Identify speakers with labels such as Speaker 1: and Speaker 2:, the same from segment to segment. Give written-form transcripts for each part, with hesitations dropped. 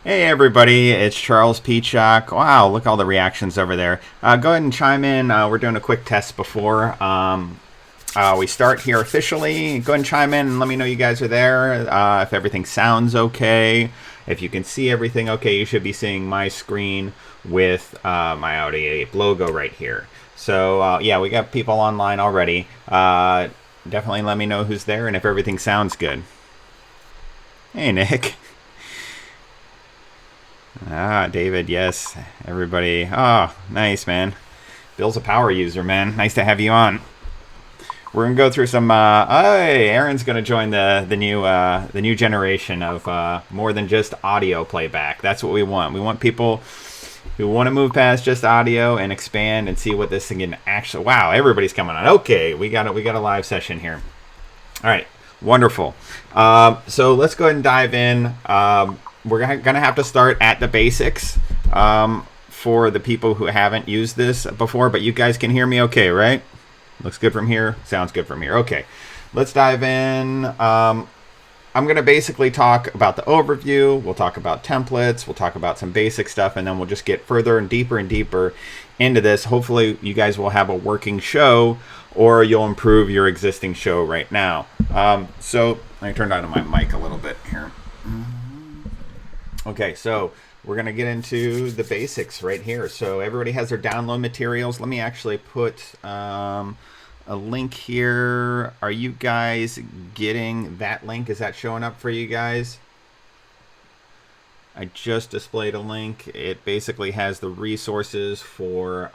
Speaker 1: Hey everybody, it's Charles Peachock. Wow, look at all the reactions over there. Go ahead and chime in. We're doing a quick test before we start here officially. Go ahead and chime in and let me know you guys are there. If everything sounds okay, if you can see everything okay, you should be seeing my screen with my Audi 8 logo right here. So yeah, we got people online already. Definitely let me know who's there and if everything sounds good. Hey Nick. David, yes. Everybody. Oh, nice, man. Bill's a power user, man. Nice to have you on. We're gonna go through some. Hey, Aaron's gonna join the new generation of more than just audio playback. That's what we want. We want people who want to move past just audio and expand and see what this thing can actually. Wow, everybody's coming on. Okay, we got a live session here. All right, wonderful. So let's go ahead and dive in. We're going to have to start at the basics for the people who haven't used this before, but you guys can hear me okay, right? Looks good from here. Sounds good from here. Okay, let's dive in. I'm going to basically talk about the overview. We'll talk about templates. We'll talk about some basic stuff, and then we'll just get further and deeper into this. Hopefully, you guys will have a working show, or you'll improve your existing show right now. So let me turn down my mic a little bit here. Okay, so we're going to get into the basics right here. So everybody has their download materials. Let me actually put a link here. Are you guys getting that link? Is that showing up for you guys? I just displayed a link. It basically has the resources for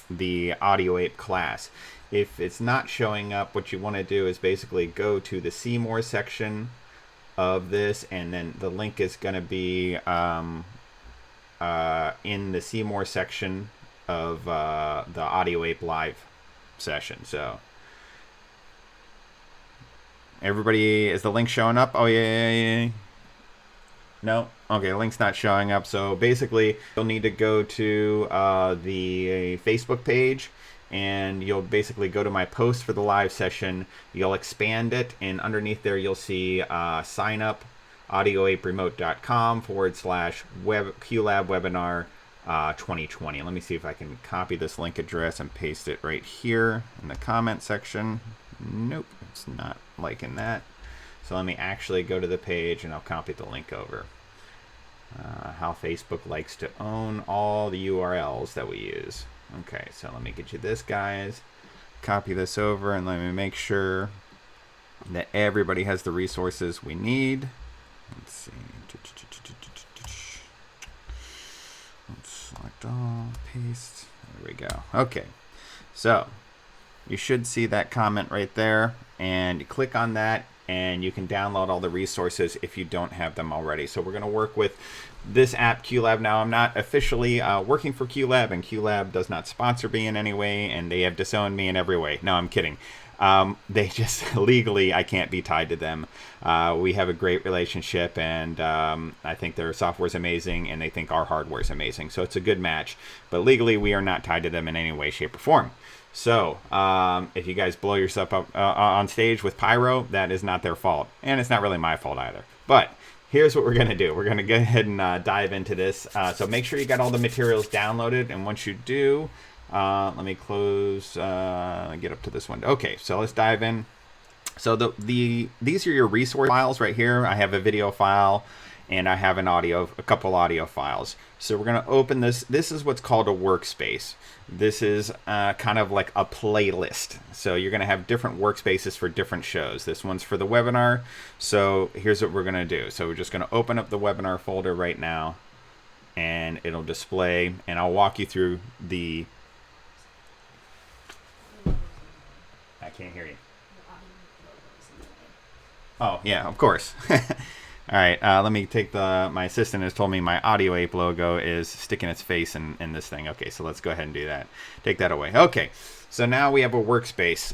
Speaker 1: the Audio Ape class. If it's not showing up, what you want to do is basically go to the See More section of this, and then the link is going to be in the See More section of the Audio Ape live session. So everybody, is the link showing up? Oh yeah. No? Okay, the link's not showing up. So basically you'll need to go to the Facebook page, and you'll basically go to my post for the live session. You'll expand it, and underneath there you'll see sign up audioaperemote.com/QLab Webinar 2020. Let me see if I can copy this link address and paste it right here in the comment section. Nope, it's not liking that. So let me actually go to the page and I'll copy the link over. How Facebook likes to own all the URLs that we use. Okay, so let me get you this, guys. Copy this over, and let me make sure that everybody has the resources we need. Let's see. Let's select all, paste. There we go. Okay, so you should see that comment right there, and you click on that, and you can download all the resources if you don't have them already. So we're going to work with this app, QLab. Now, I'm not officially working for QLab, and QLab does not sponsor me in any way, and they have disowned me in every way. No, I'm kidding. They just legally, I can't be tied to them. We have a great relationship, and I think their software is amazing, and they think our hardware is amazing. So it's a good match. But legally, we are not tied to them in any way, shape, or form. So if you guys blow yourself up on stage with pyro, that is not their fault. And it's not really my fault either. But here's what we're going to do. We're going to go ahead and dive into this. So make sure you got all the materials downloaded. And once you do, let me close, get up to this window. Okay, so let's dive in. So these are your resource files right here. I have a video file, and I have a couple audio files. So we're going to open this. This is what's called a workspace. This is kind of like a playlist. So you're going to have different workspaces for different shows. This one's for the webinar. So here's what we're going to do. So we're just going to open up the webinar folder right now, and it'll display, and I'll walk you through the... I can't hear you. Oh, yeah, of course. All right, let me take my assistant has told me my Audio Ape logo is sticking its face in this thing. Okay, so let's go ahead and do that. Take that away. Okay, so now we have a workspace.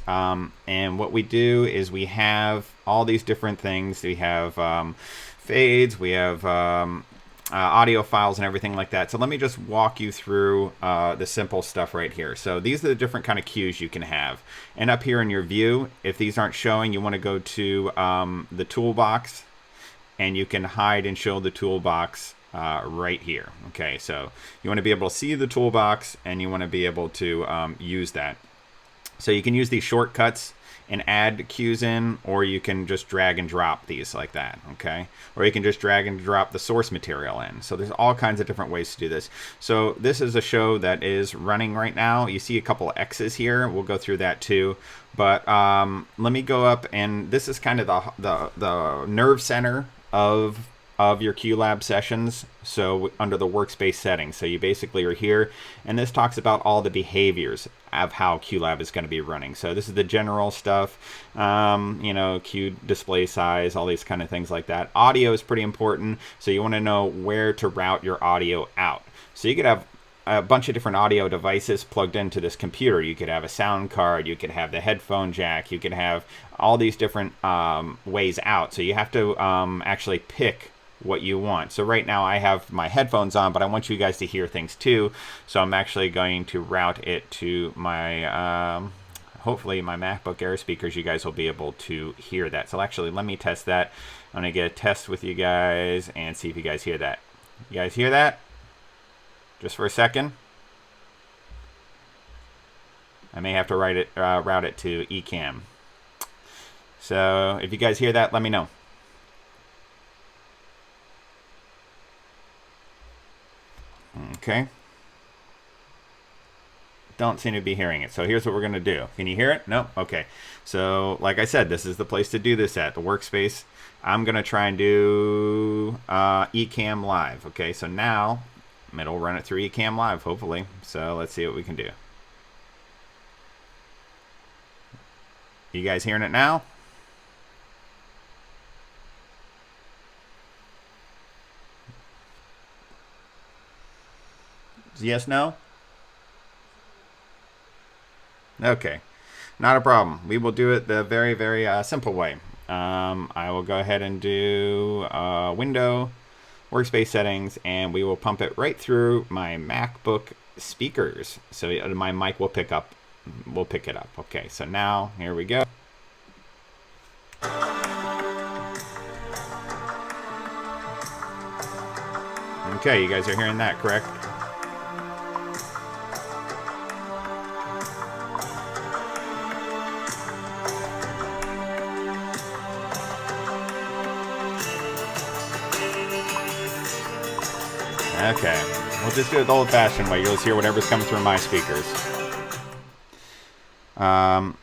Speaker 1: And what we do is we have all these different things. We have fades, we have audio files and everything like that. So let me just walk you through the simple stuff right here. So these are the different kind of cues you can have. And up here in your view, if these aren't showing, you want to go to the toolbox. and you can hide and show the toolbox right here. Okay, so you want to be able to see the toolbox, and you want to be able to use that. So you can use these shortcuts and add cues in, or you can just drag and drop these like that, okay? Or you can just drag and drop the source material in. So there's all kinds of different ways to do this. So this is a show that is running right now. You see a couple of X's here. We'll go through that too. But let me go up, and this is kind of the nerve center of your QLab sessions. So under the workspace settings, so you basically are here, and this talks about all the behaviors of how QLab is going to be running. So this is the general stuff, you know, Q display size, all these kind of things like that. Audio is pretty important, so you want to know where to route your audio out. So you could have a bunch of different audio devices plugged into this computer. You could have a sound card, you could have the headphone jack, you could have all these different ways out. So you have to actually pick what you want. So right now I have my headphones on, but I want you guys to hear things too. So I'm actually going to route it to my, hopefully my MacBook Air speakers. You guys will be able to hear that. So actually, let me test that. I'm gonna get a test with you guys and see if you guys hear that. You guys hear that? Just for a second. I may have to route it to Ecamm. So if you guys hear that, let me know. Okay. Don't seem to be hearing it. So here's what we're going to do. Can you hear it? No? Okay. So like I said, this is the place to do this at, the workspace. I'm going to try and do Ecamm Live. Okay, so now it'll run it through Ecamm Live, hopefully. So let's see what we can do. You guys hearing it now? Yes, no? Okay, not a problem. We will do it the very, very simple way. I will go ahead and do window, workspace settings, and we will pump it right through my MacBook speakers. So my mic will pick it up. Okay, so now here we go. Okay, you guys are hearing that, correct? Okay, we'll just do it the old-fashioned way. You'll just hear whatever's coming through my speakers. Bob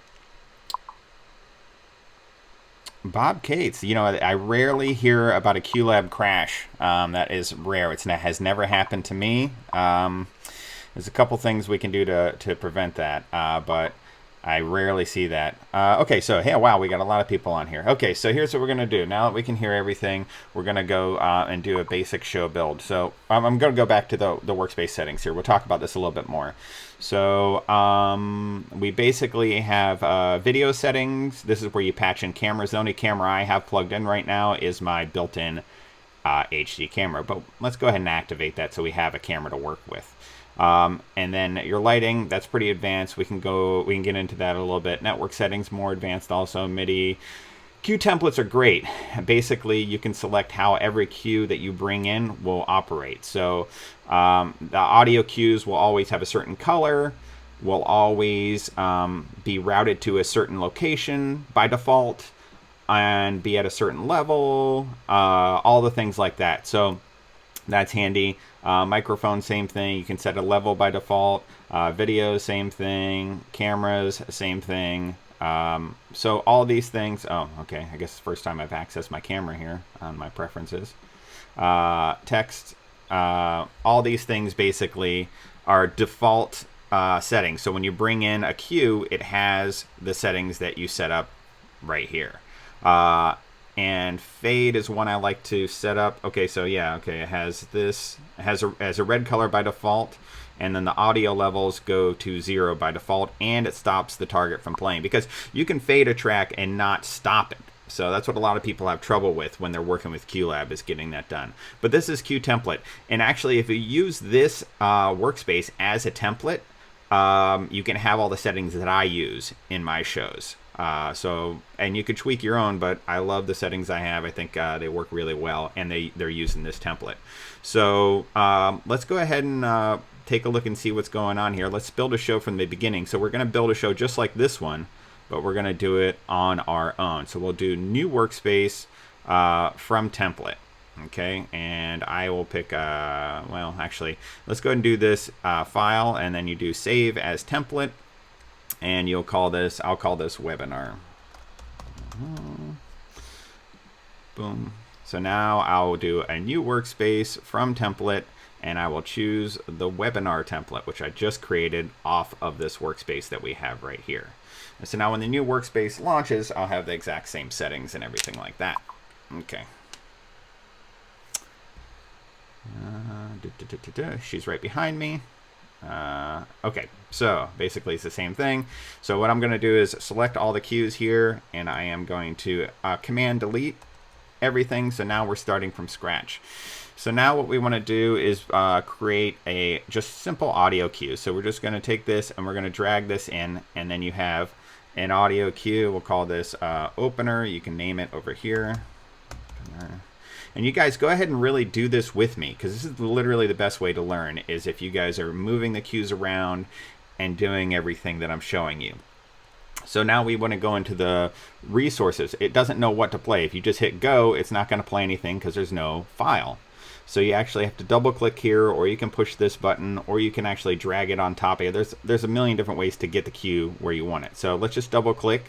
Speaker 1: Cates, you know, I rarely hear about a QLab crash. That is rare. It has never happened to me. There's a couple things we can do to prevent that, but I rarely see that. Okay, so, hey, wow, we got a lot of people on here. Okay, so here's what we're going to do. Now that we can hear everything, we're going to go and do a basic show build. So I'm going to go back to the workspace settings here. We'll talk about this a little bit more. So we basically have video settings. This is where you patch in cameras. The only camera I have plugged in right now is my built-in HD camera. But let's go ahead and activate that so we have a camera to work with. And then your lighting, that's pretty advanced. We can get into that a little bit. Network settings, more advanced also. MIDI. Cue templates are great. Basically, you can select how every cue that you bring in will operate. So the audio cues will always have a certain color, will always be routed to a certain location by default, and be at a certain level, all the things like that. So that's handy. Microphone, same thing. You can set a level by default. Video, same thing. Cameras, same thing. So all these things. Oh, okay. I guess it's the first time I've accessed my camera here on my preferences. Text. All these things basically are default settings. So when you bring in a cue, it has the settings that you set up right here. And fade is one I like to set up. Okay, so yeah, okay, it has this. It has a red color by default, and then the audio levels go to 0 by default, and it stops the target from playing, because you can fade a track and not stop it. So that's what a lot of people have trouble with when they're working with QLab, is getting that done. But this is Q template, and actually if you use this workspace as a template, you can have all the settings that I use in my shows. And you could tweak your own, but I love the settings I have. I think they work really well, and they're using this template. So let's go ahead and take a look and see what's going on here. Let's build a show from the beginning. So we're going to build a show just like this one, but we're going to do it on our own. So we'll do new workspace from template. Okay, and I will pick, well, actually, let's go ahead and do this file, and then you do save as template, and you'll call this, I'll call this webinar. Boom. So now I'll do a new workspace from template, and I will choose the webinar template, which I just created off of this workspace that we have right here. And so now when the new workspace launches, I'll have the exact same settings and everything like that. Okay. She's right behind me. Okay, so basically it's the same thing. So what I'm going to do is select all the cues here, and I am going to command delete everything. So now we're starting from scratch. So now what we want to do is create a just simple audio cue. So we're just going to take this and we're going to drag this in, and then you have an audio cue. We'll call this opener. You can name it over here. And you guys go ahead and really do this with me, because this is literally the best way to learn, is if you guys are moving the cues around and doing everything that I'm showing you. So now we want to go into the resources. It doesn't know what to play. If you just hit go, it's not going to play anything because there's no file. So you actually have to double click here, or you can push this button, or you can actually drag it on top of it. There's a million different ways to get the cue where you want it. So let's just double click.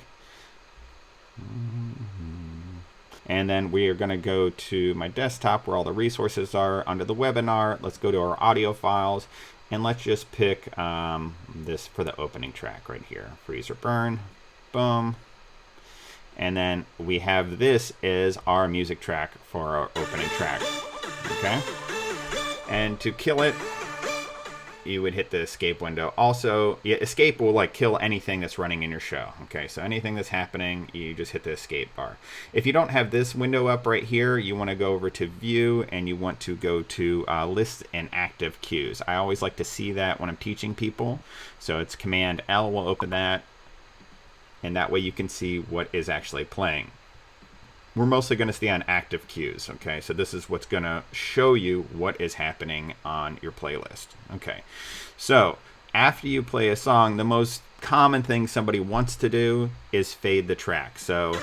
Speaker 1: And then we are going to go to my desktop where all the resources are under the webinar. Let's go to our audio files, and let's just pick this for the opening track right here. Freeze or burn. Boom. And then we have this as our music track for our opening track. Okay. And to kill it, you would hit the escape window. Also, escape will like kill anything that's running in your show. Okay, so anything that's happening, you just hit the escape bar. If you don't have this window up right here, you want to go over to view, and you want to go to list and active cues. I always like to see that when I'm teaching people. So it's Command L will open that, and that way you can see what is actually playing. We're mostly going to stay on active cues, okay? So this is what's going to show you what is happening on your playlist, okay? So after you play a song, the most common thing somebody wants to do is fade the track. So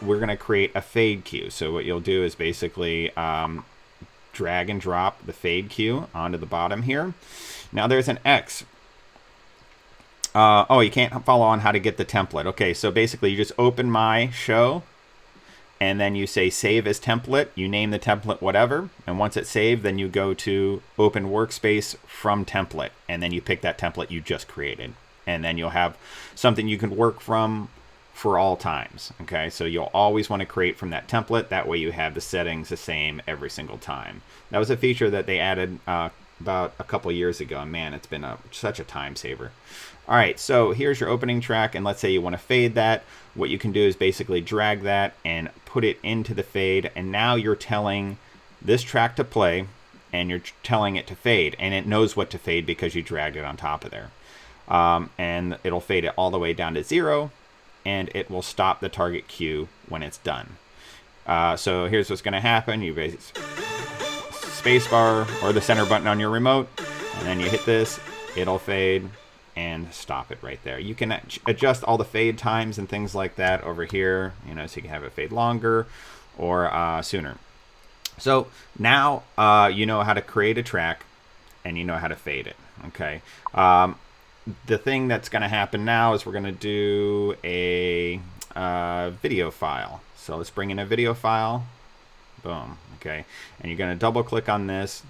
Speaker 1: we're going to create a fade cue. So what you'll do is basically drag and drop the fade cue onto the bottom here. Now there's an X. Oh, you can't follow on how to get the template. Okay, so basically you just open my show, and then you say save as template. You name the template whatever, and once it's saved, then you go to open workspace from template, and then you pick that template you just created, and then you'll have something you can work from for all times. Okay, so you'll always want to create from that template. That way you have the settings the same every single time. That was a feature that they added about a couple years ago, and man, it's been such a time saver. All right, so here's your opening track, and let's say you want to fade that. What you can do is basically drag that and put it into the fade, and now you're telling this track to play, and you're telling it to fade, and it knows what to fade because you dragged it on top of there. And it'll fade it all the way down to 0, and it will stop the target cue when it's done. So here's what's going to happen. You spacebar or the center button on your remote, and then you hit this, it'll fade and stop it right there. You can adjust all the fade times and things like that over here, you know, so you can have it fade longer or sooner. So now you know how to create a track, and you know how to fade it. Okay. The thing that's going to happen now is we're going to do a video file. So let's bring in a video file. Boom. Okay. And you're going to double click on this,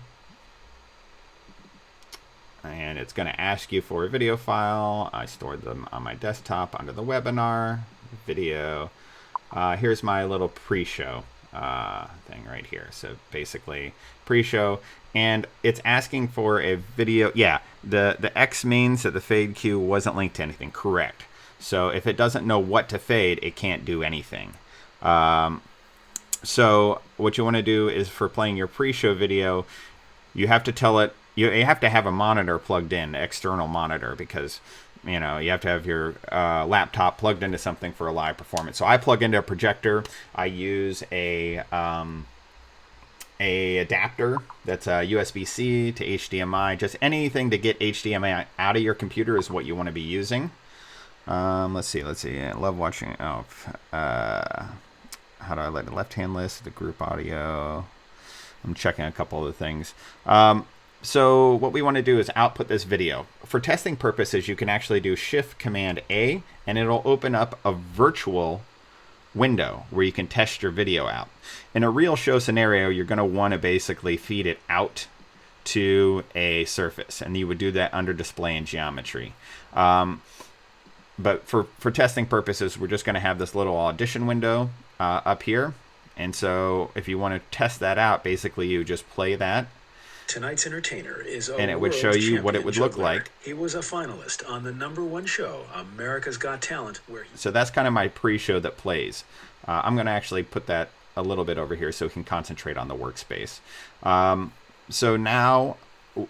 Speaker 1: and it's going to ask you for a video file. I stored them on my desktop under the webinar video. Here's my little pre-show thing right here. So basically pre-show, and it's asking for a video. Yeah, the X means that the fade cue wasn't linked to anything. Correct. So if it doesn't know what to fade, it can't do anything. So what you want to do is, for playing your pre-show video, you have to tell it, you have to have a monitor plugged in, external monitor, because you know, you have to have your laptop plugged into something for a live performance. So I plug into a projector. I use a adapter that's a USB-C to HDMI. Just anything to get HDMI out of your computer is what you want to be using. Let's see. I love watching. Oh, how do I let the left-hand list, the group audio? I'm checking a couple of the things. So what we want to do is output this video. For testing purposes, you can actually do Shift-Command-A, and it'll open up a virtual window where you can test your video out. In a real show scenario, you're going to want to basically feed it out to a surface, and you would do that under display and geometry. But for testing purposes, we're just going to have this little audition window up here. And so if you want to test that out, basically you just play that.
Speaker 2: Tonight's entertainer is a
Speaker 1: and it would show you what it would look
Speaker 2: juggler.
Speaker 1: like.
Speaker 2: He was a finalist on the #1 show, America's Got Talent.
Speaker 1: So that's kind of my pre-show that plays. I'm going to actually put that a little bit over here so we can concentrate on the workspace. So now,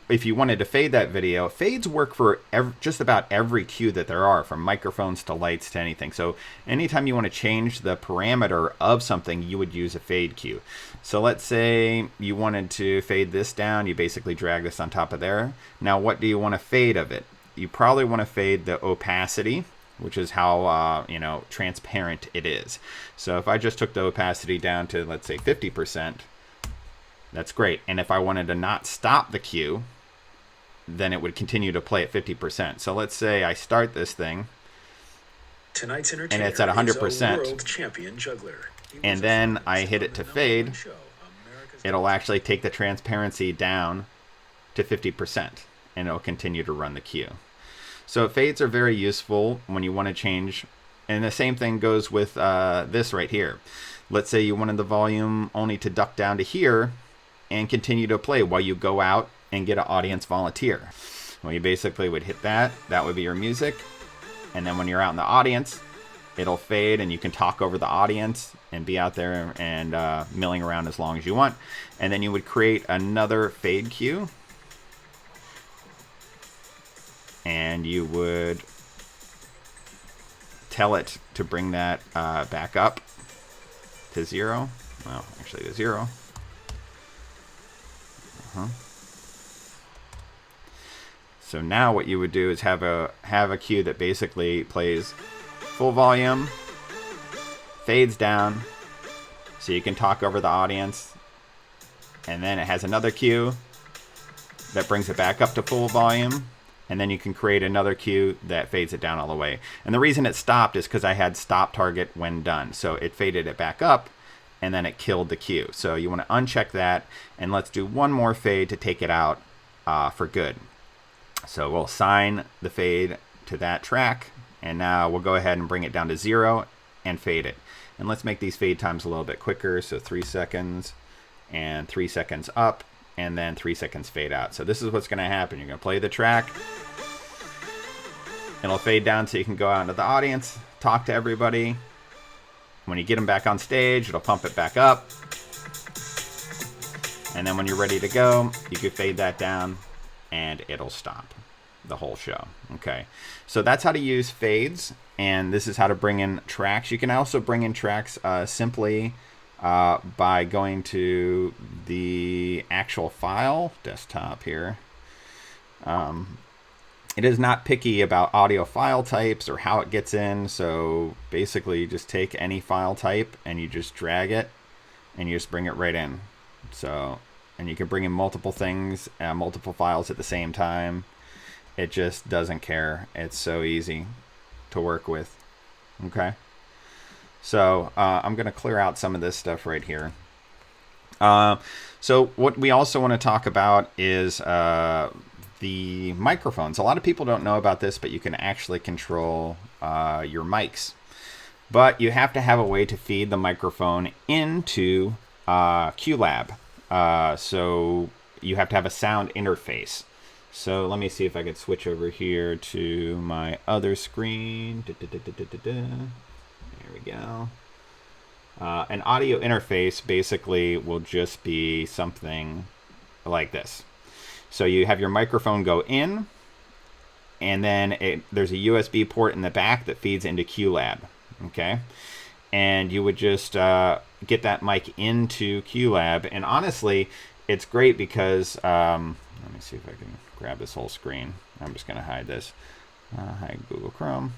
Speaker 1: if you wanted to fade that video, fades work for just about every cue that there are, from microphones to lights to anything. So anytime you want to change the parameter of something, you would use a fade cue. So let's say you wanted to fade this down. You basically drag this on top of there. Now, what do you want to fade of it? You probably want to fade the opacity, which is how transparent it is. So if I just took the opacity down to, let's say, 50%, that's great. And if I wanted to not stop the cue, then it would continue to play at 50%. So let's say I start this thing,
Speaker 2: Tonight's
Speaker 1: and it's at 100%.
Speaker 2: World champion juggler.
Speaker 1: And then I hit it to fade, it'll actually take the transparency down to 50%, and it'll continue to run the cue. So fades are very useful when you want to change. And the same thing goes with this right here. Let's say you wanted the volume only to duck down to here and continue to play while you go out and get an audience volunteer. Well, you basically would hit that. That would be your music. And then when you're out in the audience, it'll fade, and you can talk over the audience and be out there and milling around as long as you want. And then you would create another fade cue. And you would tell it to bring that back up to 0. Well, actually to 0. So now what you would do is have a cue that basically plays full volume, fades down, so you can talk over the audience, and then it has another cue that brings it back up to full volume, and then you can create another cue that fades it down all the way. And the reason it stopped is because I had stop target when done, so it faded it back up, and then it killed the cue. So you want to uncheck that, and let's do one more fade to take it out for good. So we'll assign the fade to that track, and now we'll go ahead and bring it down to 0 and fade it. And let's make these fade times a little bit quicker. So 3 seconds and 3 seconds up, and then 3 seconds fade out. So this is what's going to happen. You're going to play the track. It'll fade down so you can go out into the audience, talk to everybody. When you get them back on stage, it'll pump it back up. And then when you're ready to go, you can fade that down, and it'll stop the whole show. Okay, so that's how to use fades, and this is how to bring in tracks. You can also bring in tracks simply by going to the actual file desktop here. It is not picky about audio file types or how it gets in, so basically you just take any file type and you just drag it and you just bring it right in. So, and you can bring in multiple things, multiple files at the same time. It just doesn't care. It's so easy to work with. Okay. So I'm going to clear out some of this stuff right here. So what we also want to talk about is the microphones. A lot of people don't know about this, but you can actually control your mics. But you have to have a way to feed the microphone into QLab. So you have to have a sound interface. So let me see if I could switch over here to my other screen. There we go. An audio interface basically will just be something like this. So you have your microphone go in, and then there's a USB port in the back that feeds into QLab. Okay, and you would just get that mic into QLab, and honestly, it's great because let me see if I can grab this whole screen. I'm just going to hide this. Hide Google Chrome.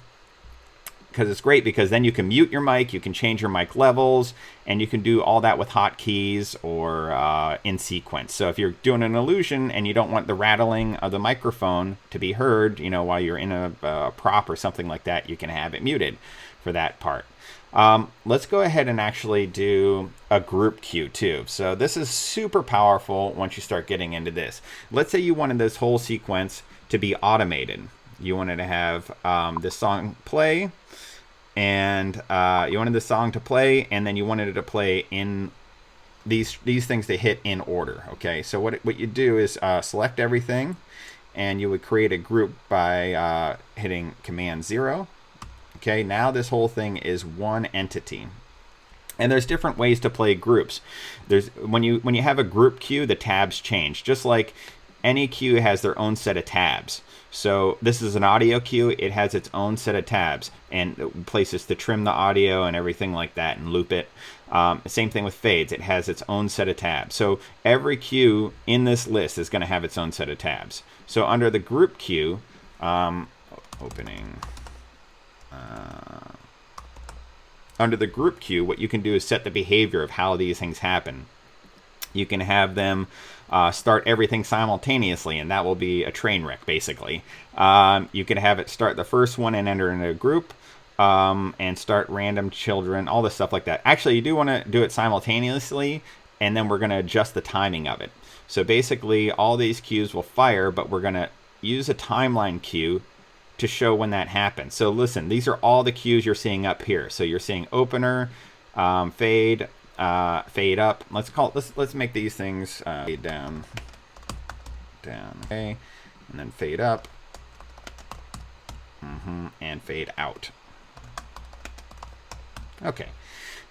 Speaker 1: Because it's great because then you can mute your mic, you can change your mic levels, and you can do all that with hotkeys or in sequence. So if you're doing an illusion and you don't want the rattling of the microphone to be heard, you know, while you're in a prop or something like that, you can have it muted for that part. Let's go ahead and actually do a group cue too. So this is super powerful once you start getting into this. Let's say you wanted this whole sequence to be automated. You wanted to have this song play, and you wanted the song to play, and then you wanted it to play in these things to hit in order. Okay, so what you do is select everything, and you would create a group by hitting Command 0. Okay, now this whole thing is one entity. And there's different ways to play groups. There's when you have a group cue, the tabs change. Just like any cue has their own set of tabs. So this is an audio cue. It has its own set of tabs and places to trim the audio and everything like that and loop it. Same thing with fades. It has its own set of tabs. So every cue in this list is going to have its own set of tabs. So under the group cue, under the group cue, what you can do is set the behavior of how these things happen. You can have them start everything simultaneously, and that will be a train wreck, basically. You can have it start the first one and enter into a group, and start random children, all this stuff like that. Actually, you do want to do it simultaneously, and then we're going to adjust the timing of it. So basically, all these cues will fire, but we're going to use a timeline cue to show when that happens. So listen, these are all the cues you're seeing up here. So you're seeing opener, fade, fade up. Let's make these things fade down, okay, and then fade up, and fade out. Okay,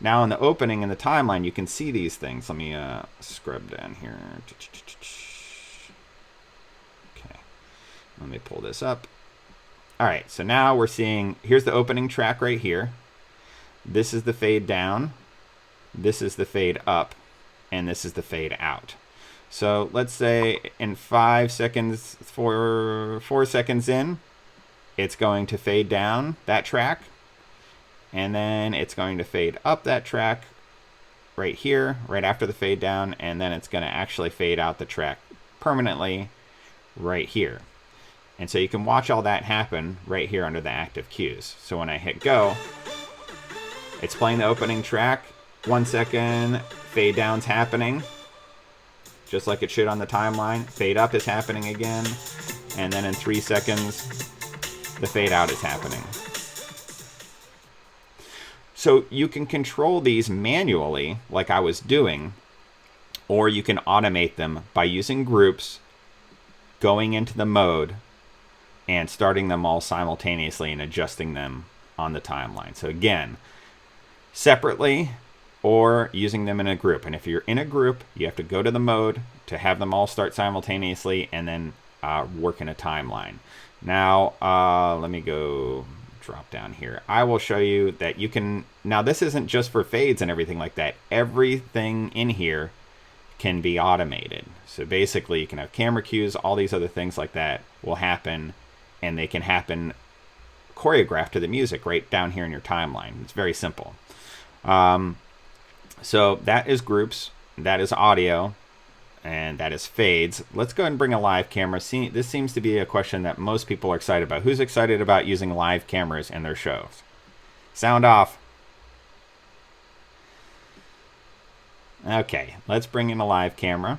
Speaker 1: now in the opening and the timeline, you can see these things. Let me scrub down here. Okay, let me pull this up. All right, so now we're seeing, here's the opening track right here. This is the fade down. This is the fade up, and this is the fade out. So let's say in 5 seconds, 4 seconds in, it's going to fade down that track, and then it's going to fade up that track right here, right after the fade down, and then it's going to actually fade out the track permanently right here. And so you can watch all that happen right here under the active cues. So when I hit go, it's playing the opening track. 1 second, fade down's happening, just like it should on the timeline. Fade up is happening again, and then in 3 seconds, the fade out is happening. So you can control these manually, like I was doing, or you can automate them by using groups, going into the mode, and starting them all simultaneously and adjusting them on the timeline. So again, separately, or using them in a group. And if you're in a group, you have to go to the mode to have them all start simultaneously and then work in a timeline. Now, let me go drop down here. I will show you that you can, now this isn't just for fades and everything like that. Everything in here can be automated. So basically you can have camera cues, all these other things like that will happen, and they can happen choreographed to the music right down here in your timeline. It's very simple. So that is groups, that is audio, and that is fades. Let's go ahead and bring a live camera. See, this seems to be a question that most people are excited about. Who's excited about using live cameras in their shows? Sound off. Okay, let's bring in a live camera.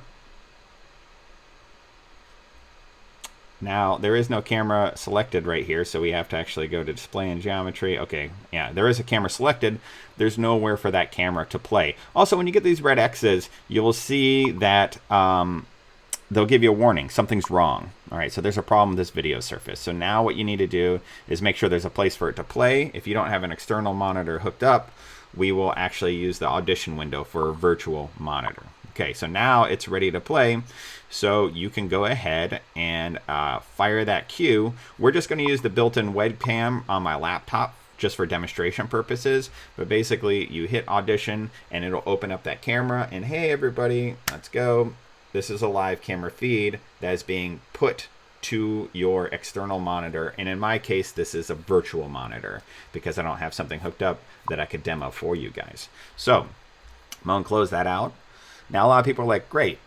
Speaker 1: Now, there is no camera selected right here, so we have to actually go to display and geometry. Okay, yeah, there is a camera selected. There's nowhere for that camera to play. Also, when you get these red X's, you will see that they'll give you a warning. Something's wrong. All right, so there's a problem with this video surface. So now what you need to do is make sure there's a place for it to play. If you don't have an external monitor hooked up, we will actually use the audition window for a virtual monitor. Okay, so now it's ready to play. So you can go ahead and fire that cue. We're just going to use the built-in webcam on my laptop just for demonstration purposes. But basically, you hit audition and it'll open up that camera. And hey, everybody, let's go. This is a live camera feed that is being put to your external monitor. And in my case, this is a virtual monitor because I don't have something hooked up that I could demo for you guys. So I'm going to close that out. Now, a lot of people are like, great,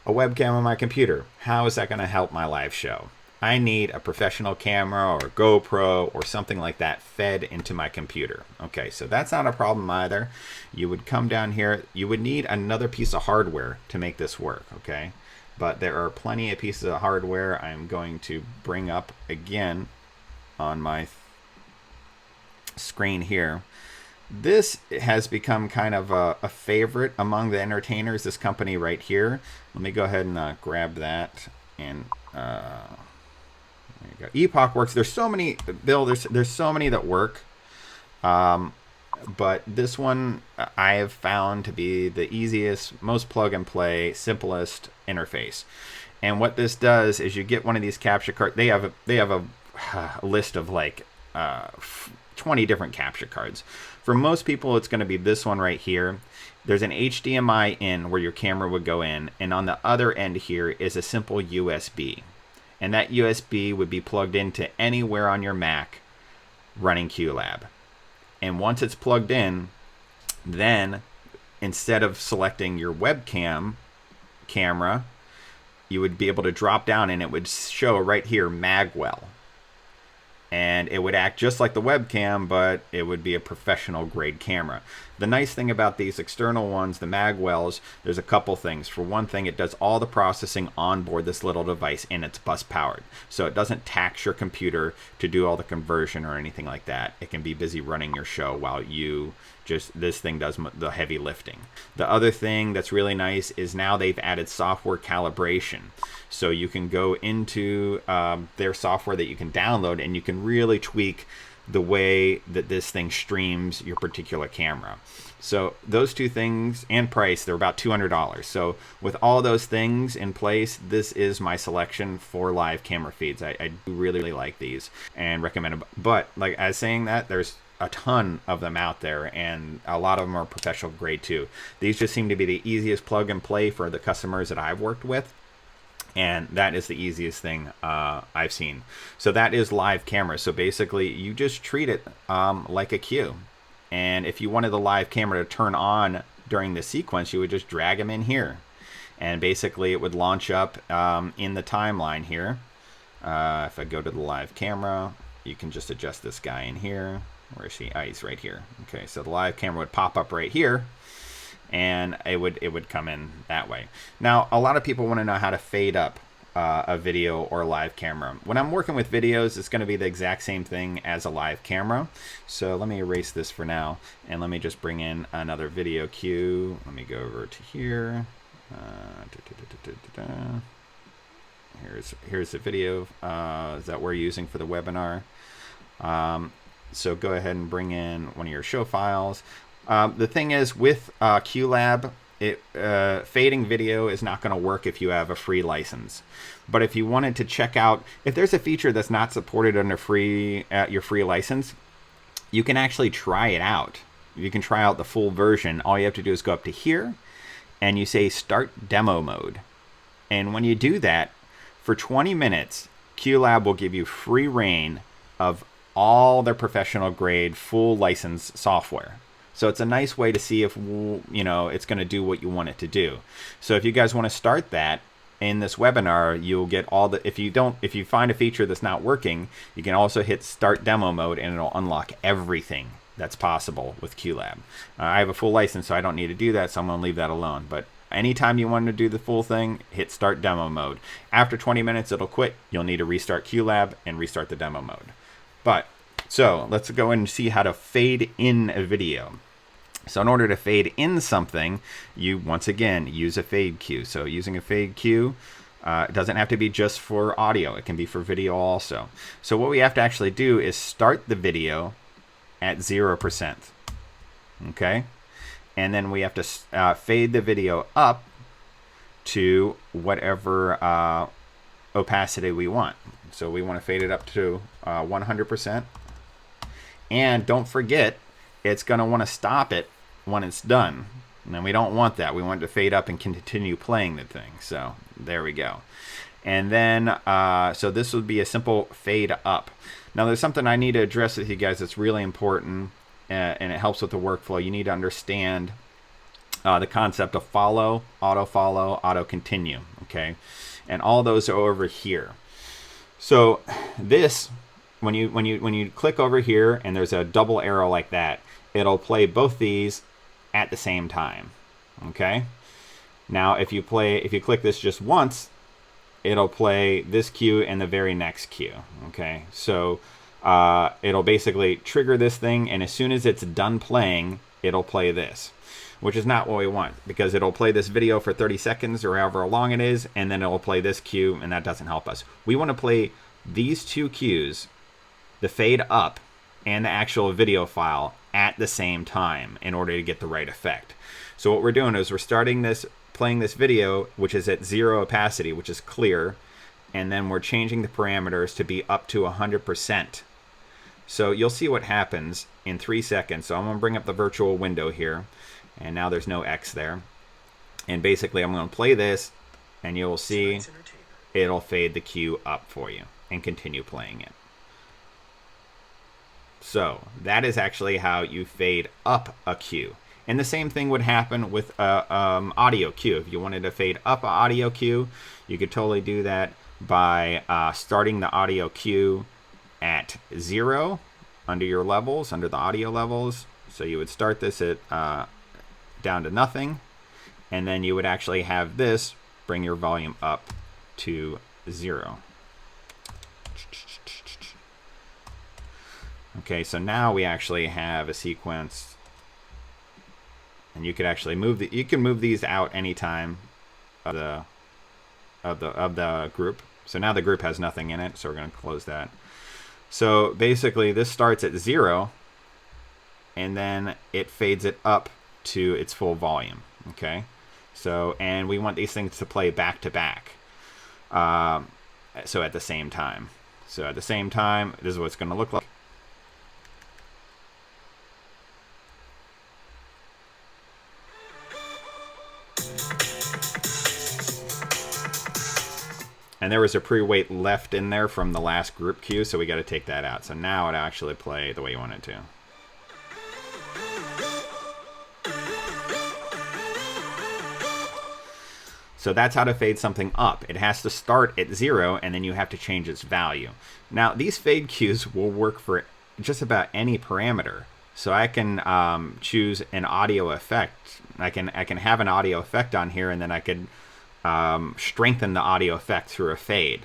Speaker 1: a webcam on my computer. How is that going to help my live show? I need a professional camera or GoPro or something like that fed into my computer. Okay, so that's not a problem either. You would come down here. You would need another piece of hardware to make this work, okay? But there are plenty of pieces of hardware I'm going to bring up again on my screen here. This has become kind of a favorite among the entertainers, this company right here. Let me go ahead and grab that. And there you go. Epoch works. There's so many, Bill, there's so many that work. But this one I have found to be the easiest, most plug and play, simplest interface. And what this does is you get one of these capture cards. They have a list of like 20 different capture cards. For most people, it's going to be this one right here. There's an HDMI in where your camera would go in, and on the other end here is a simple USB. And that USB would be plugged into anywhere on your Mac running QLab. And once it's plugged in, then instead of selecting your webcam camera, you would be able to drop down and it would show right here Magwell. And it would act just like the webcam, but it would be a professional grade camera. The nice thing about these external ones, the Magwells, there's a couple things. For one thing, it does all the processing on board this little device and it's bus powered. So it doesn't tax your computer to do all the conversion or anything like that. It can be busy running your show while you this thing does the heavy lifting. The other thing that's really nice is now they've added software calibration. So you can go into their software that you can download and you can really tweak the way that this thing streams your particular camera. So those two things and price, they're about $200. So with all those things in place, this is my selection for live camera feeds. I do really like these and recommend them. But like I was saying that, there's a ton of them out there and a lot of them are professional grade too. These just seem to be the easiest plug and play for the customers that I've worked with. And that is the easiest thing I've seen. So that is live camera. So basically, you just treat it like a cue. And if you wanted the live camera to turn on during the sequence, you would just drag them in here. And basically, it would launch up in the timeline here. If I go to the live camera, you can just adjust this guy in here. Where is he? Oh, he's right here. Okay, so the live camera would pop up right here. And it would come in that way. Now, a lot of people want to know how to fade up a video or a live camera. When I'm working with videos, it's going to be the exact same thing as a live camera. So let me erase this for now, and let me just bring in another video cue. Let me go over to here. Here's the video that we're using for the webinar. So go ahead and bring in one of your show files. The thing is, with QLab, fading video is not going to work if you have a free license. But if you wanted to check out, if there's a feature that's not supported under your free license, you can actually try it out. You can try out the full version. All you have to do is go up to here, and you say Start Demo Mode. And when you do that, for 20 minutes, QLab will give you free reign of all their professional grade full license software. So it's a nice way to see if it's going to do what you want it to do. So if you guys want to start that in this webinar, you'll get all the, if you find a feature that's not working, you can also hit Start Demo Mode and it'll unlock everything that's possible with QLab. I have a full license, so I don't need to do that, so I'm going to leave that alone. But anytime you want to do the full thing, hit Start Demo Mode. After 20 minutes, it'll quit. You'll need to restart QLab and restart the demo mode. So let's go and see how to fade in a video. So in order to fade in something, you once again use a fade cue. So using a fade cue, it doesn't have to be just for audio. It can be for video also. So what we have to actually do is start the video at 0%. Okay? And then we have to fade the video up to whatever opacity we want. So we want to fade it up to 100%. And don't forget, it's going to want to stop it when it's done. And we don't want that. We want it to fade up and continue playing the thing. So there we go. And then, so this would be a simple fade up. Now there's something I need to address with you guys that's really important, and it helps with the workflow. You need to understand the concept of follow, auto continue, okay? And all those are over here. So this, when you click over here and there's a double arrow like that, it'll play both these at the same time, okay? Now if you click this just once, it'll play this cue and the very next cue, okay? So it'll basically trigger this thing, and as soon as it's done playing, it'll play this, which is not what we want, because it'll play this video for 30 seconds or however long it is, and then it'll play this cue, and that doesn't help us. We want to play these two cues, the fade up and the actual video file, at the same time in order to get the right effect. So what we're doing is we're starting this, playing this video, which is at 0 opacity, which is clear, and then we're changing the parameters to be up to 100%. So you'll see what happens in 3 seconds. So I'm going to bring up the virtual window here, and now there's no X there. And basically I'm going to play this, and you'll see it'll fade the cue up for you and continue playing it. So that is actually how you fade up a cue. And the same thing would happen with a audio cue. If you wanted to fade up an audio cue, you could totally do that by starting the audio cue at 0 under your levels, under the audio levels. So you would start this at down to nothing, and then you would actually have this bring your volume up to 0. Okay, so now we actually have a sequence, and you could actually move you can move these out anytime of the group. So now the group has nothing in it, so we're going to close that. So basically this starts at 0, and then it fades it up to its full volume. Okay, so, and we want these things to play back to back, so at the same time. So at the same time, this is what it's going to look like. And there was a pre-wait left in there from the last group cue, so we got to take that out. So now it actually play the way you want it to. So that's how to fade something up. It has to start at 0, and then you have to change its value. Now, these fade cues will work for just about any parameter. So I can choose an audio effect. I can have an audio effect on here, and then I could strengthen the audio effect through a fade,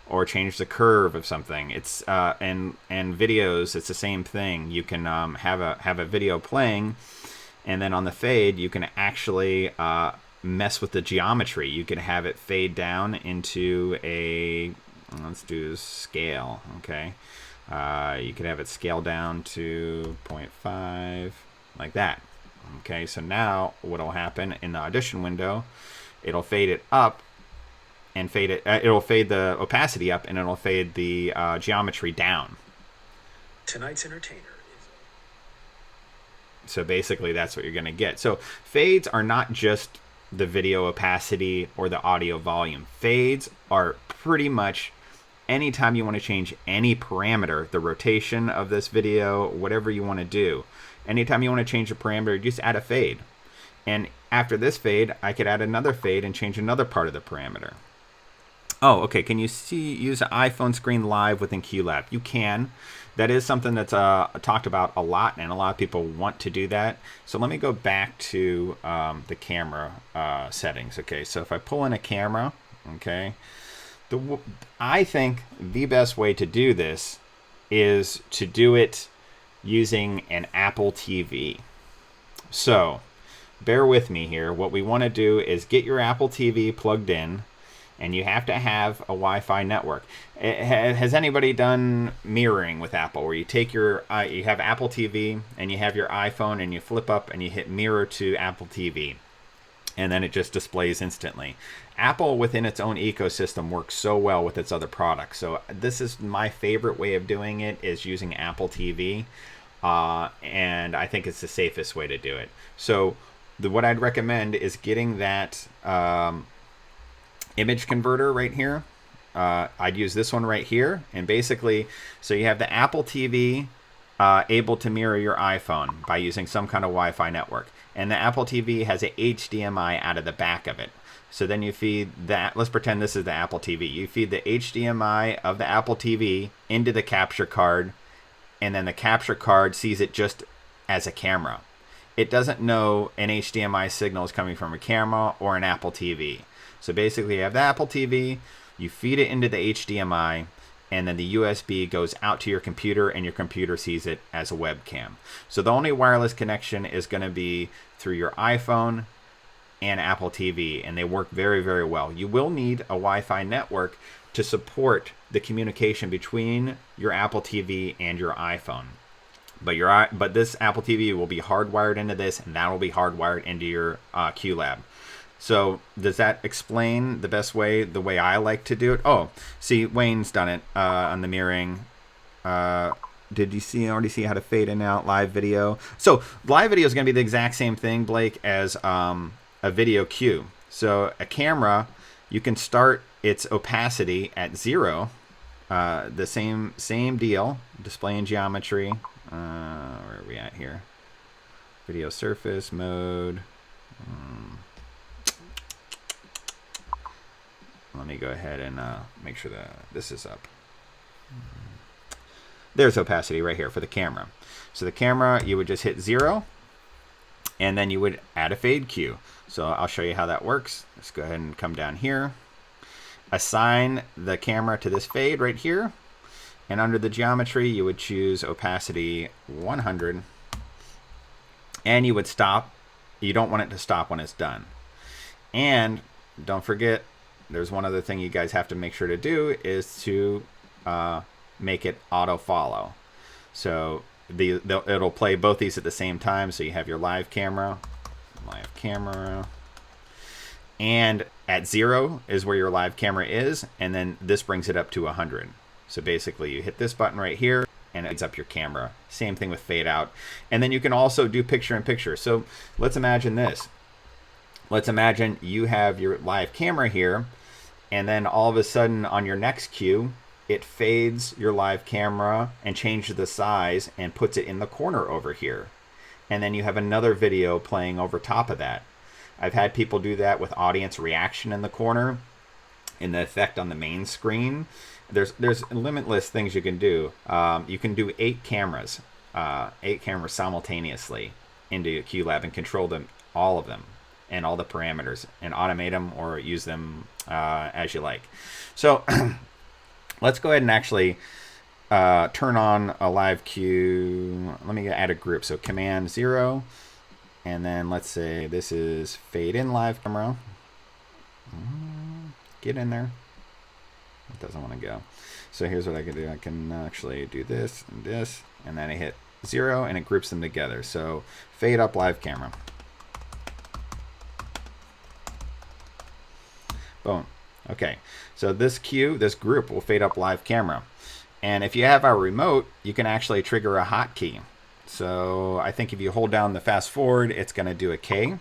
Speaker 1: or change the curve of something. It's and videos, it's the same thing. You can have a video playing, and then on the fade you can actually mess with the geometry. You can have it fade down into a, let's do scale. Okay, you could have it scale down to 0.5 like that. Okay, so now what will happen in the audition window, it'll fade it up and fade it. It'll fade the opacity up, and it'll fade the geometry down.
Speaker 2: Tonight's entertainer.
Speaker 1: So basically, that's what you're going to get. So fades are not just the video opacity or the audio volume. Fades are pretty much anytime you want to change any parameter, the rotation of this video, whatever you want to do. Anytime you want to change a parameter, just add a fade. And after this fade, I could add another fade and change another part of the parameter. Oh, okay. Can you use an iPhone screen live within QLab? You can. That is something that's talked about a lot, and a lot of people want to do that. So let me go back to the camera settings. Okay, so if I pull in a camera, okay, I think the best way to do this is to do it using an Apple TV. So bear with me here. What we want to do is get your Apple TV plugged in, and you have to have a Wi-Fi network. Has anybody done mirroring with Apple, where you take your you have Apple TV and you have your iPhone and you flip up and you hit mirror to Apple TV, and then it just displays instantly. Apple within its own ecosystem works so well with its other products. So this is my favorite way of doing it, is using Apple TV. And I think it's the safest way to do it. So what I'd recommend is getting that image converter right here. I'd use this one right here. And basically, so you have the Apple TV able to mirror your iPhone by using some kind of Wi-Fi network. And the Apple TV has a HDMI out of the back of it. So then you feed that, let's pretend this is the Apple TV. You feed the HDMI of the Apple TV into the capture card, and then the capture card sees it just as a camera. It doesn't know an HDMI signal is coming from a camera or an Apple TV. So basically you have the Apple TV, you feed it into the HDMI, and then the USB goes out to your computer, and your computer sees it as a webcam. So the only wireless connection is going to be through your iPhone and Apple TV, and they work very, very well. You will need a Wi-Fi network to support the communication between your Apple TV and your iPhone. But this Apple TV will be hardwired into this, and that will be hardwired into your QLab. So does that explain the best way, the way I like to do it? Oh, see, Wayne's done it on the mirroring. Did you already see how to fade in and out live video? So live video is going to be the exact same thing, Blake, as a video cue. So a camera, you can start its opacity at 0. The same deal. Display in geometry. Where are we at here? Video surface mode. Let me go ahead and make sure that this is up. There's opacity right here for the camera. So the camera, you would just hit 0, and then you would add a fade cue. So I'll show you how that works. Let's go ahead and come down here. Assign the camera to this fade right here. And under the geometry, you would choose opacity 100. And you would stop. You don't want it to stop when it's done. And don't forget, there's one other thing you guys have to make sure to do, is to make it auto follow. So it'll play both these at the same time. So you have your live camera, and at 0 is where your live camera is, and then this brings it up to 100. So basically you hit this button right here, and it adds up your camera. Same thing with fade out. And then you can also do picture in picture. So let's imagine this. Let's imagine you have your live camera here, and then all of a sudden on your next cue, it fades your live camera and changes the size and puts it in the corner over here. And then you have another video playing over top of that. I've had people do that with audience reaction in the corner, and the effect on the main screen. There's limitless things you can do. You can do 8 cameras simultaneously into your QLab and control them, all of them, and all the parameters, and automate them or use them as you like. So let's go ahead and actually turn on a live cue. Let me add a group. So Command 0, and then let's say this is fade in live camera. Get in there. It doesn't want to go. So here's what I can do. I can actually do this and this, and then I hit 0, and it groups them together. So fade up live camera. Boom. Okay. So this group will fade up live camera. And if you have our remote, you can actually trigger a hotkey. So I think if you hold down the fast forward, it's going to do a K.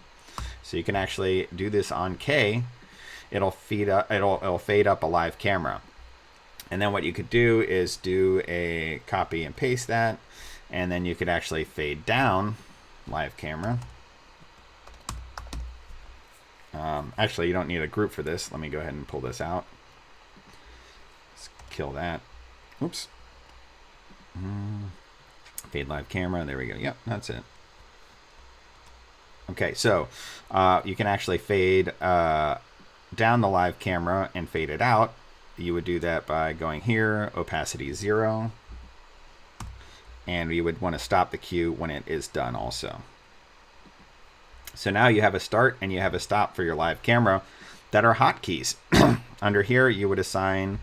Speaker 1: So you can actually do this on K. It'll fade up a live camera. And then what you could do is do a copy and paste that, and then you could actually fade down live camera. Actually, you don't need a group for this. Let me go ahead and pull this out. Let's kill that. Oops. Fade live camera. There we go. Yep, that's it. Okay, so you can actually fade down the live camera and fade it out. You would do that by going here, opacity 0, and you would want to stop the cue when it is done also. So now you have a start and you have a stop for your live camera that are hotkeys. Under here, you would assign,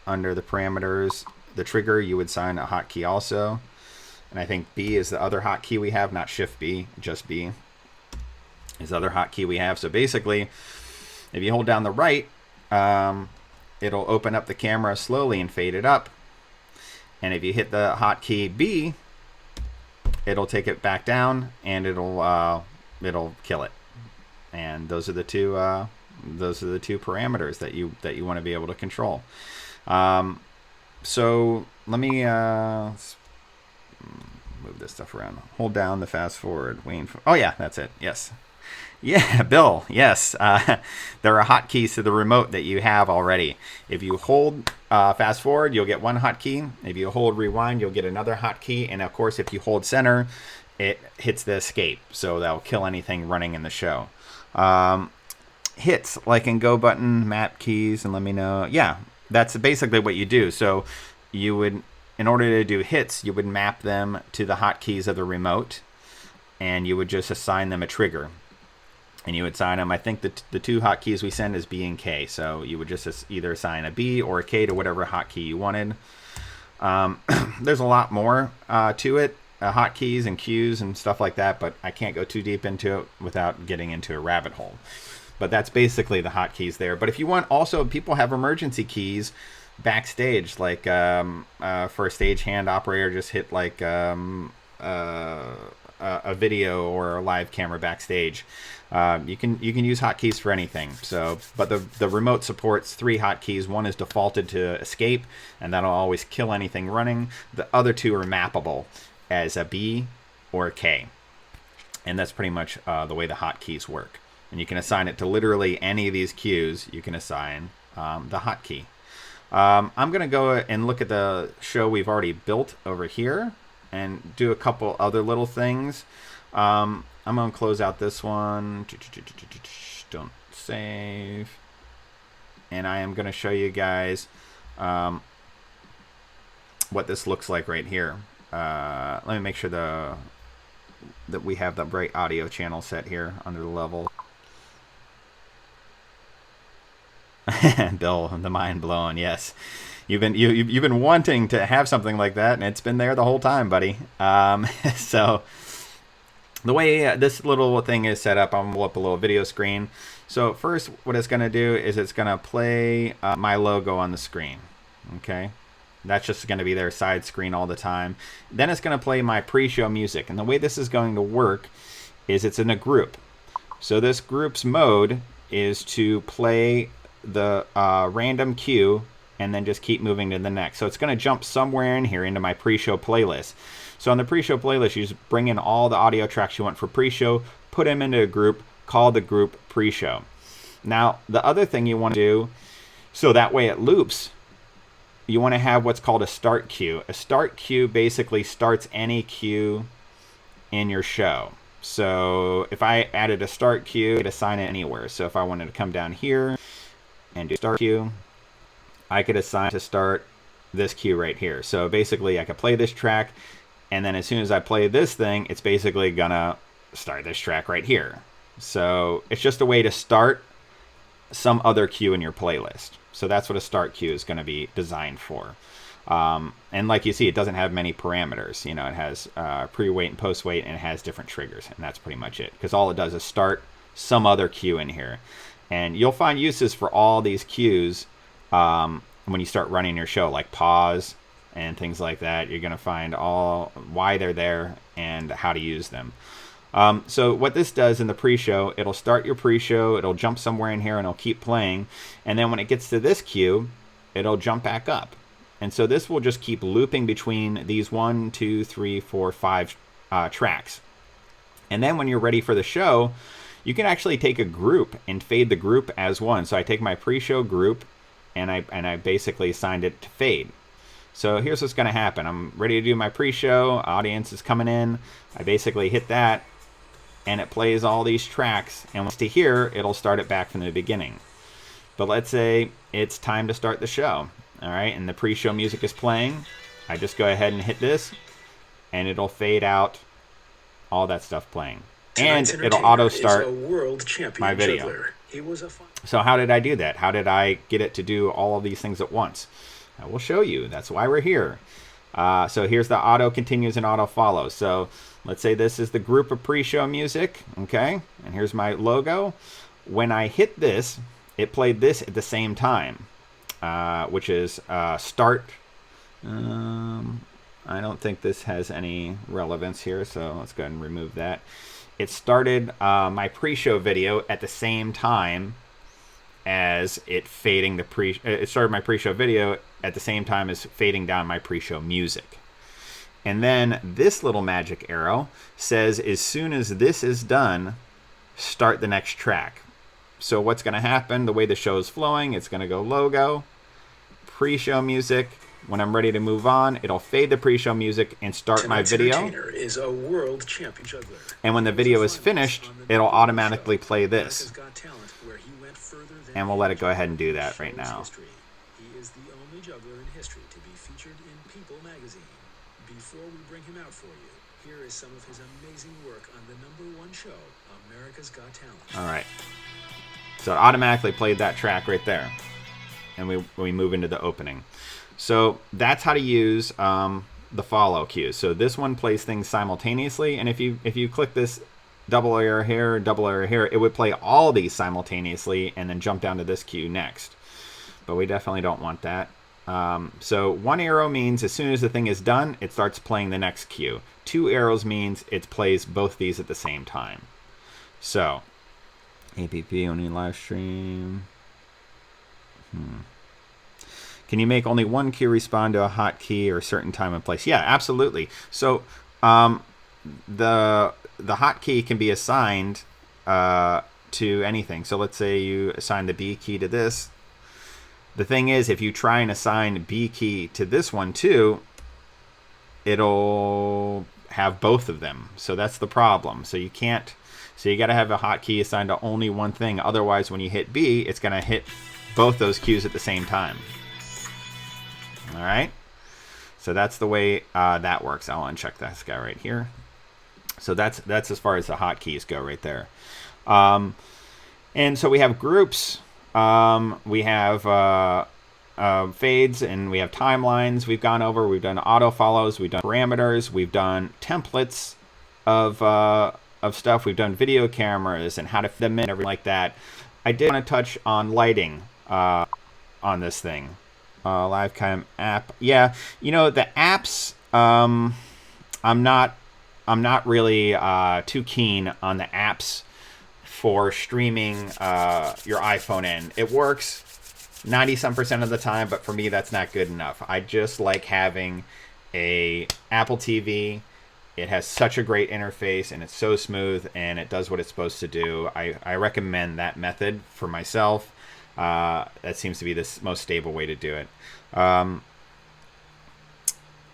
Speaker 1: under the parameters, the trigger, you would assign a hotkey also. And I think B is the other hotkey we have, not Shift B, just B. is the other hotkey we have. So basically, if you hold down the right, it'll open up the camera slowly and fade it up. And if you hit the hotkey B, it'll take it back down and it'll kill it. And those are the two parameters that you want to be able to control. So let me move this stuff around. Hold down the fast forward. Oh yeah, that's it. Yes. Yeah, Bill. Yes. There are hotkeys to the remote that you have already. If you hold fast forward, you'll get one hotkey. If you hold rewind, you'll get another hotkey. And of course, if you hold center, it hits the escape. So that'll kill anything running in the show. Hits, like in go button, map keys, and let me know. Yeah, that's basically what you do. So you would, in order to do hits, you would map them to the hotkeys of the remote, and you would just assign them a trigger. And you would assign them, I think the two hotkeys we send is B and K. So you would just either assign a B or a K to whatever hotkey you wanted. There's a lot more to it, hotkeys and cues and stuff like that, but I can't go too deep into it without getting into a rabbit hole. But that's basically the hotkeys there. But if you want, also, people have emergency keys backstage, like for a stagehand operator, just hit like a video or a live camera backstage. You can use hotkeys for anything. So, but the remote supports 3 hotkeys. One is defaulted to escape, and that'll always kill anything running. The other 2 are mappable as a B or a K, and that's pretty much the way the hotkeys work. And you can assign it to literally any of these cues. You can assign the hotkey. I'm going to go and look at the show we've already built over here and do a couple other little things. I'm going to close out this one. Don't save. And I am going to show you guys what this looks like right here. Let me make sure that we have the right audio channel set here under the level. Bill, the mind blown. Yes, you've been wanting to have something like that, and it's been there the whole time, buddy. So the way this little thing is set up, I'm gonna pull up a little video screen. So first, what it's gonna do is it's gonna play my logo on the screen. Okay, that's just gonna be their side screen all the time. Then it's gonna play my pre-show music, and the way this is going to work is it's in a group. So this group's mode is to play the random cue and then just keep moving to the next. So it's going to jump somewhere in here into my pre-show playlist. So on the pre-show playlist, you just bring in all the audio tracks you want for pre-show, put them into a group, call the group pre-show. Now, the other thing you want to do, so that way it loops, you want to have what's called a start cue. A start cue basically starts any cue in your show. So if I added a start cue, I could assign it anywhere. So if I wanted to come down here and do start cue, I could assign to start this cue right here. So basically I could play this track, and then as soon as I play this thing, it's basically gonna start this track right here. So it's just a way to start some other cue in your playlist. So that's what a start cue is going to be designed for. And like you see, it doesn't have many parameters. You know, it has pre-wait and post-wait, and it has different triggers, and that's pretty much it. Because all it does is start some other cue in here. And you'll find uses for all these cues when you start running your show, like pause and things like that. You're going to find all why they're there and how to use them. So what this does in the pre-show, it'll start your pre-show, it'll jump somewhere in here, and it'll keep playing. And then when it gets to this cue, it'll jump back up. And so this will just keep looping between these 1, 2, 3, 4, 5 tracks. And then when you're ready for the show, you can actually take a group and fade the group as one. So I take my pre-show group, and I basically assigned it to fade. So here's what's going to happen. I'm ready to do my pre-show. Audience is coming in. I basically hit that, and it plays all these tracks. And once to here, it'll start it back from the beginning. But let's say it's time to start the show. All right, and the pre-show music is playing. I just go ahead and hit this, and it'll fade out all that stuff playing. And it'll auto start my video. So how did I do that? How did I get it to do all of these things at once? I will show you. That's why we're here. So here's the auto continues and auto follows. So let's say this is the group of pre-show music, okay? And here's my logo. When I hit this, it played this at the same time, which is start. I don't think this has any relevance here, so let's go ahead and remove that. It started my pre-show video at the same time as it fading the it started my pre-show video at the same time as fading down my pre-show music. And then this little magic arrow says as soon as this is done, start the next track. So what's going to happen, the way the show is flowing, it's going to go logo, pre-show music. When I'm ready to move on, it'll fade the pre-show music and start my video.
Speaker 2: Is a world champion juggler.
Speaker 1: And when the video is finished, it'll automatically play this. And we'll let it go ahead and do that right now.
Speaker 2: He is the only juggler in history to be featured in People magazine. Before we bring him out for you, here is some of his amazing work on the #1 show, America's Got Talent.
Speaker 1: All right. So it automatically played that track right there. And we move into the opening. So that's how to use the follow cues. So this one plays things simultaneously. And if you click this double arrow here, double arrow here, it would play all these simultaneously and then jump down to this cue next. But we definitely don't want that. So one arrow means as soon as the thing is done, it starts playing the next cue. 2 arrows means it plays both these at the same time. So, APP only live stream. Can you make only one cue respond to a hotkey or a certain time and place? Yeah, absolutely. So the hotkey can be assigned to anything. So let's say you assign the B key to this. The thing is, if you try and assign B key to this one too, it'll have both of them. So that's the problem. So you can't. So you got to have a hotkey assigned to only one thing. Otherwise, when you hit B, it's going to hit both those cues at the same time. All right. So that's the way that works. I'll uncheck this guy right here. So that's as far as the hotkeys go right there. And so we have groups. We have fades, and we have timelines. We've gone over. We've done auto follows. We've done parameters. We've done templates of stuff. We've done video cameras and how to fit them in, and everything like that. I did want to touch on lighting on this thing. Live cam app. Yeah, you know, the apps, I'm not really too keen on the apps for streaming your iPhone in. It works 90-some% of the time, but for me, that's not good enough. I just like having a Apple TV. It has such a great interface, and it's so smooth, and it does what it's supposed to do. I recommend that method for myself. That seems to be the most stable way to do it. Let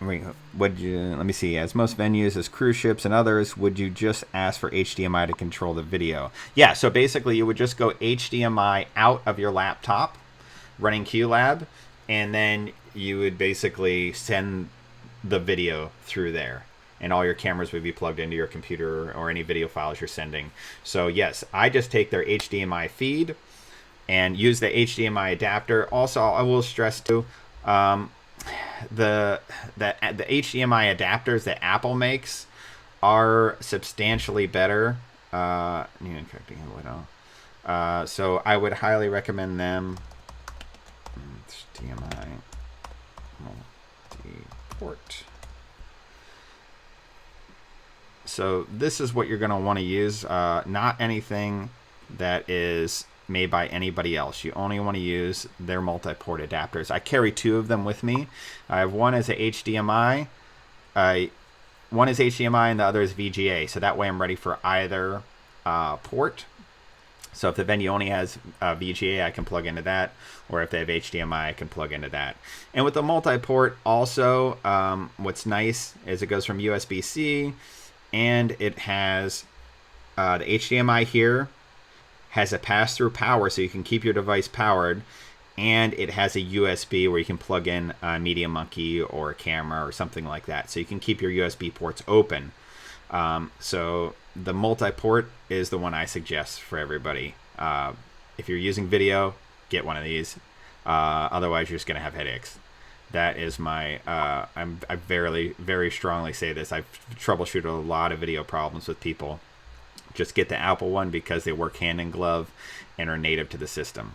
Speaker 1: me see. As most venues, as cruise ships and others, would you just ask for HDMI to control the video? Yeah, so basically you would just go HDMI out of your laptop running QLab, and then you would basically send the video through there. And all your cameras would be plugged into your computer or any video files you're sending. So yes, I just take their HDMI feed and use the HDMI adapter. Also, I will stress too, the HDMI adapters that Apple makes are substantially better. So I would highly recommend them. HDMI multi-port. So this is what you're going to want to use, not anything that is made by anybody else. You only want to use their multi-port adapters. I carry 2 of them with me. I have one as a HDMI. One is HDMI and the other is VGA. So that way I'm ready for either port. So if the venue only has VGA, I can plug into that. Or if they have HDMI, I can plug into that. And with the multi-port also, what's nice is it goes from USB-C, and it has the HDMI here, has a pass-through power so you can keep your device powered, and it has a USB where you can plug in a Media Monkey or a camera or something like that. So you can keep your USB ports open. So the multi-port is the one I suggest for everybody. If you're using video, get one of these. Otherwise, you're just going to have headaches. That is my, I very strongly say this. I've troubleshooted a lot of video problems with people. Just get the Apple one because they work hand in glove and are native to the system.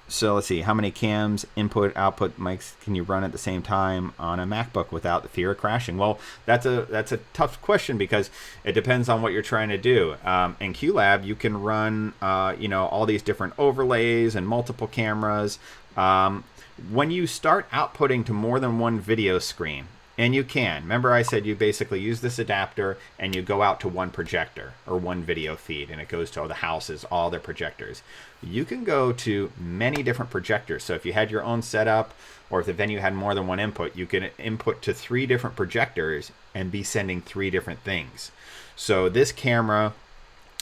Speaker 1: So let's see, how many cams, input, output mics can you run at the same time on a MacBook without the fear of crashing? Well, that's a tough question because it depends on what you're trying to do. In QLab, you can run all these different overlays and multiple cameras. When you start outputting to more than one video screen, and you can. Remember I said you basically use this adapter and you go out to one projector or one video feed, and it goes to all the houses, all their projectors. You can go to many different projectors. So if you had your own setup, or if the venue had more than one input, you can input to 3 different projectors and be sending 3 different things. So this camera,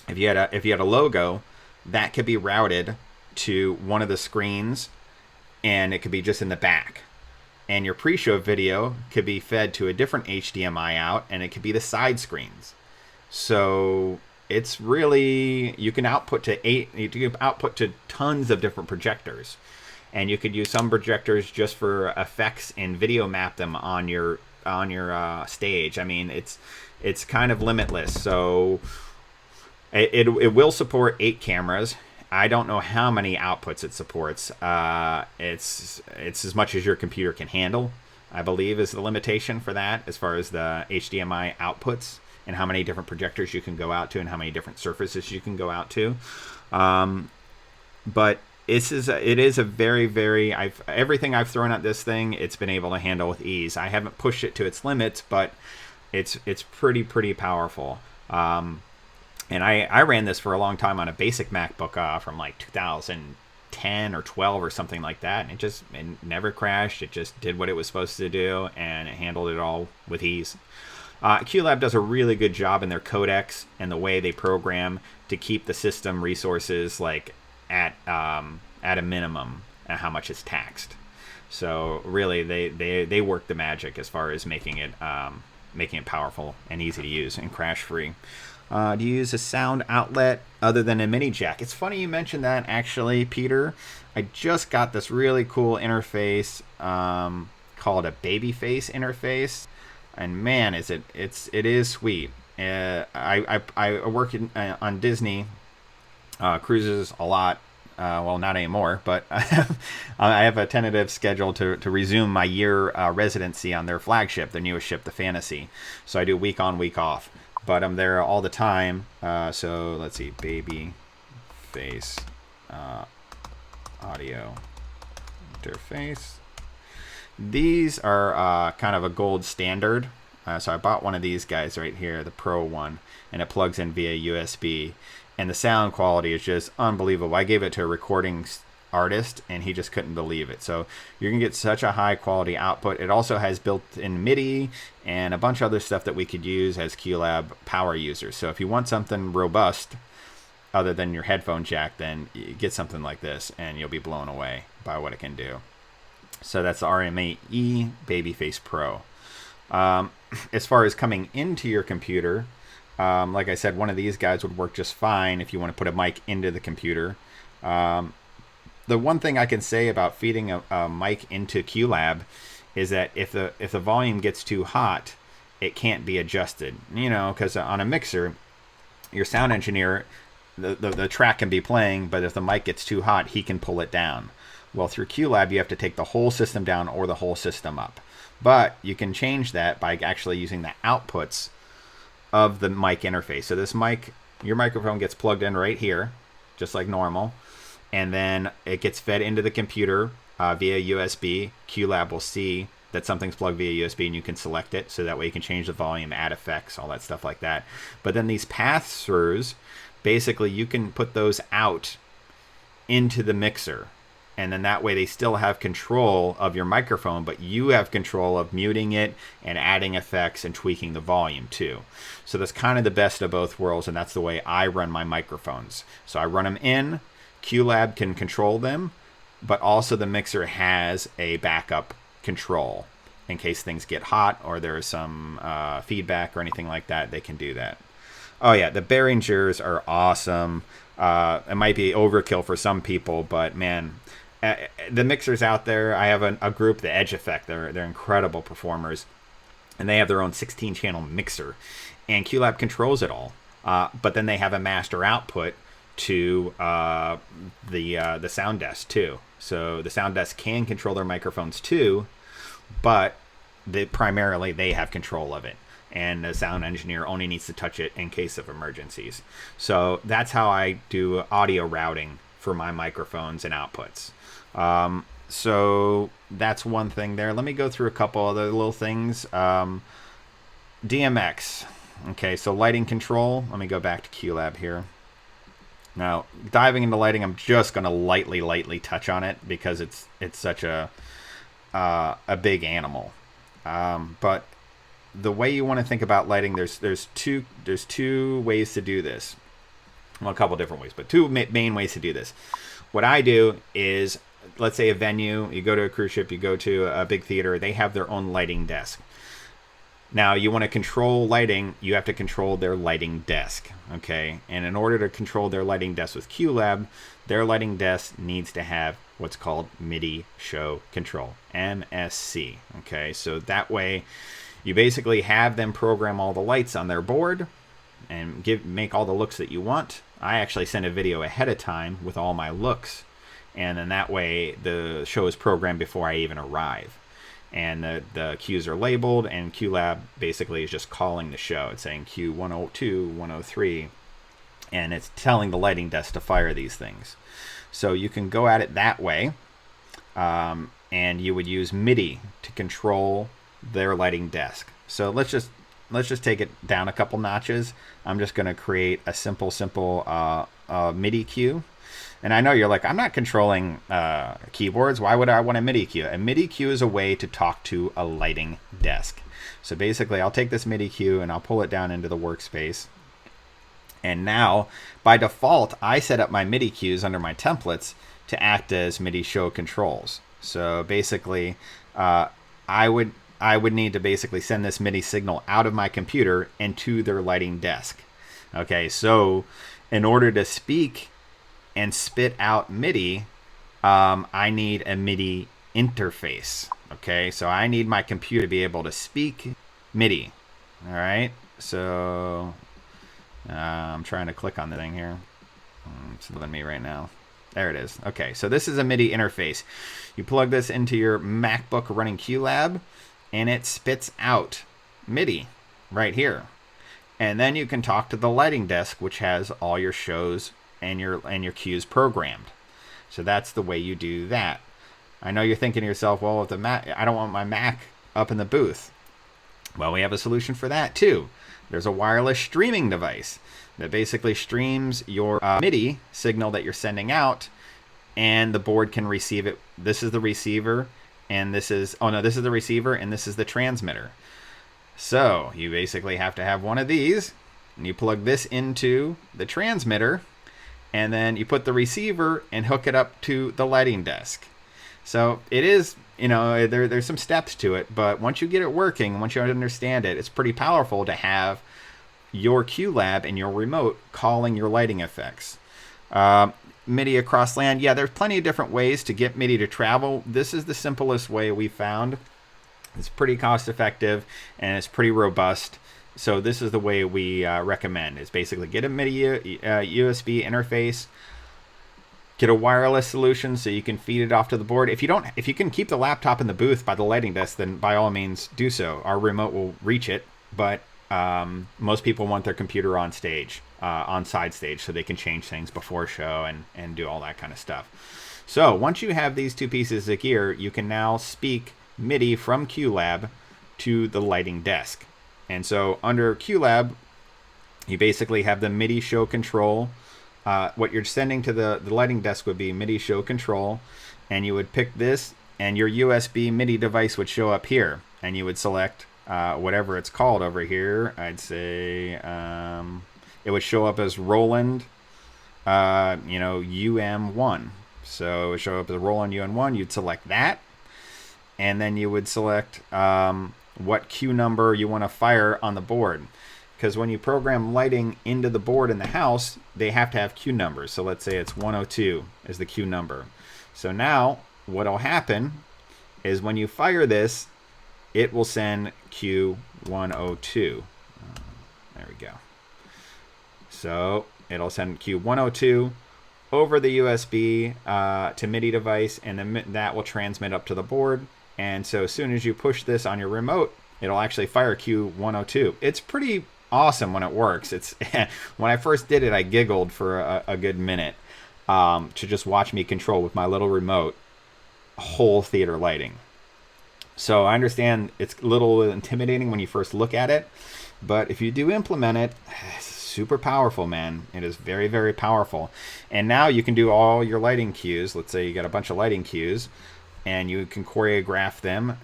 Speaker 1: if you had a logo, that could be routed to one of the screens, and it could be just in the back. And your pre-show video could be fed to a different HDMI out, and it could be the side screens. So it's really, you can output to tons of different projectors, and you could use some projectors just for effects and video map them on your stage. I mean, it's kind of limitless. So it will support 8 cameras. I don't know how many outputs it supports. It's as much as your computer can handle, I believe, is the limitation for that, as far as the HDMI outputs and how many different projectors you can go out to and how many different surfaces you can go out to. But it is a very, very, everything I've thrown at this thing, it's been able to handle with ease. I haven't pushed it to its limits, but it's pretty powerful. And I ran this for a long time on a basic MacBook from like 2010 or 12 or something like that. And it never crashed. It just did what it was supposed to do, and it handled it all with ease. QLab does a really good job in their codecs and the way they program to keep the system resources like at a minimum and how much it's taxed. So really, they work the magic as far as making it powerful and easy to use and crash free. Do you use a sound outlet other than a mini jack? It's funny you mentioned that, actually, Peter. I just got this really cool interface called a Babyface interface, and man, it is sweet. I work on Disney cruises a lot. Well, not anymore, but I have a tentative schedule to resume my year residency on their flagship, their newest ship, the Fantasy. So I do week on, week off. But I'm there all the time. So let's see, baby face audio interface. These are kind of a gold standard. So I bought one of these guys right here, the Pro one, and it plugs in via USB. And the sound quality is just unbelievable. I gave it to a recording artist, and he just couldn't believe it. So you're gonna get such a high quality output. It also has built-in MIDI and a bunch of other stuff that we could use as QLab power users. So if you want something robust other than your headphone jack, then you get something like this and you'll be blown away by what it can do. So that's the RMAE Babyface Pro. As far as coming into your computer, like I said, one of these guys would work just fine if you want to put a mic into the computer. The one thing I can say about feeding a mic into QLab is that if the volume gets too hot, it can't be adjusted. Because on a mixer, your sound engineer, the track can be playing, but if the mic gets too hot, he can pull it down. Well, through QLab, you have to take the whole system down or the whole system up. But you can change that by actually using the outputs of the mic interface. So this mic, your microphone gets plugged in right here, just like normal. And then it gets fed into the computer via USB. QLab will see that something's plugged via USB, and you can select it, so that way you can change the volume, add effects, all that stuff like that. But then these pass-throughs, basically you can put those out into the mixer, and then that way they still have control of your microphone, but you have control of muting it and adding effects and tweaking the volume too. So that's kind of the best of both worlds, and that's the way I run my microphones. So I run them in, QLab can control them, but also the mixer has a backup control in case things get hot or there's some feedback or anything like that. They can do that. Oh yeah, the Behringers are awesome. It might be overkill for some people, but man, the mixers out there, I have a group, the Edge Effect. They're incredible performers, and they have their own 16-channel mixer, and QLab controls it all. But then they have a master output to the sound desk too. So the sound desk can control their microphones too, but primarily they have control of it. And the sound engineer only needs to touch it in case of emergencies. So that's how I do audio routing for my microphones and outputs. So that's one thing there. Let me go through a couple other little things. DMX. Okay, so lighting control. Let me go back to QLab here. Now, diving into lighting, I'm just going to lightly touch on it because it's such a big animal. But the way you want to think about lighting, there's two ways to do this. Well, a couple different ways, but two main ways to do this. What I do is, let's say a venue, you go to a cruise ship, you go to a big theater, they have their own lighting desk. Now, you want to control lighting, you have to control their lighting desk, okay? And in order to control their lighting desk with QLab, their lighting desk needs to have what's called MIDI show control, MSC, okay? So that way, you basically have them program all the lights on their board and make all the looks that you want. I actually send a video ahead of time with all my looks, and then that way the show is programmed before I even arrive. And the cues are labeled, and QLab basically is just calling the show. It's saying cue 102, 103, and it's telling the lighting desk to fire these things. So you can go at it that way, and you would use MIDI to control their lighting desk. So let's just take it down a couple notches. I'm just going to create a simple MIDI cue. And I know you're like, I'm not controlling keyboards. Why would I want a MIDI cue? A MIDI cue is a way to talk to a lighting desk. So basically, I'll take this MIDI cue and I'll pull it down into the workspace. And now, by default, I set up my MIDI cues under my templates to act as MIDI show controls. So basically, I would need to basically send this MIDI signal out of my computer and to their lighting desk. Okay, so in order to speak and spit out MIDI, I need a MIDI interface. Okay, so I need my computer to be able to speak MIDI. All right, so I'm trying to click on the thing here. It's letting me right now. There it is. Okay, so this is a MIDI interface. You plug this into your MacBook running QLab, and it spits out MIDI right here. And then you can talk to the lighting desk, which has all your shows and your cues programmed. So that's the way you do that. I know you're thinking to yourself, well, with the Mac, I don't want my Mac up in the booth. Well, we have a solution for that too. There's a wireless streaming device that basically streams your MIDI signal that you're sending out, and the board can receive it. This is the receiver, and this is the receiver, and this is the transmitter. So you basically have to have one of these, and you plug this into the transmitter, and then you put the receiver and hook it up to the lighting desk. So it is, there's some steps to it, but once you get it working, once you understand it, it's pretty powerful to have your QLab and your remote calling your lighting effects. MIDI across LAN, yeah, there's plenty of different ways to get MIDI to travel. This is the simplest way we found. It's pretty cost effective and it's pretty robust. So this is the way we recommend, is basically get a MIDI USB interface, get a wireless solution so you can feed it off to the board. If you can keep the laptop in the booth by the lighting desk, then by all means do so. Our remote will reach it, but most people want their computer on stage, on side stage, so they can change things before show and do all that kind of stuff. So once you have these two pieces of gear, you can now speak MIDI from QLab to the lighting desk. And so under QLab, you basically have the MIDI show control. What you're sending to the lighting desk would be MIDI show control, and you would pick this, and your USB MIDI device would show up here, and you would select whatever it's called over here. I'd say it would show up as Roland, UM1. So it would show up as Roland UM1. You'd select that, and then you would select what cue number you want to fire on the board. because when you program lighting into the board in the house, they have to have queue numbers. So let's say it's 102 is the queue number. So now what'll happen is when you fire this, it will send Q102. There we go. So it'll send Q102 over the USB to MIDI device, and then that will transmit up to the board. And so as soon as you push this on your remote, it'll actually fire Q102. It's pretty awesome when it works. It's when I first did it, I giggled for a good minute to just watch me control with my little remote whole theater lighting. So I understand it's a little intimidating when you first look at it, but if you do implement it, it's super powerful, man. It is very, very powerful. And now you can do all your lighting cues. Let's say you got a bunch of lighting cues, and you can choreograph them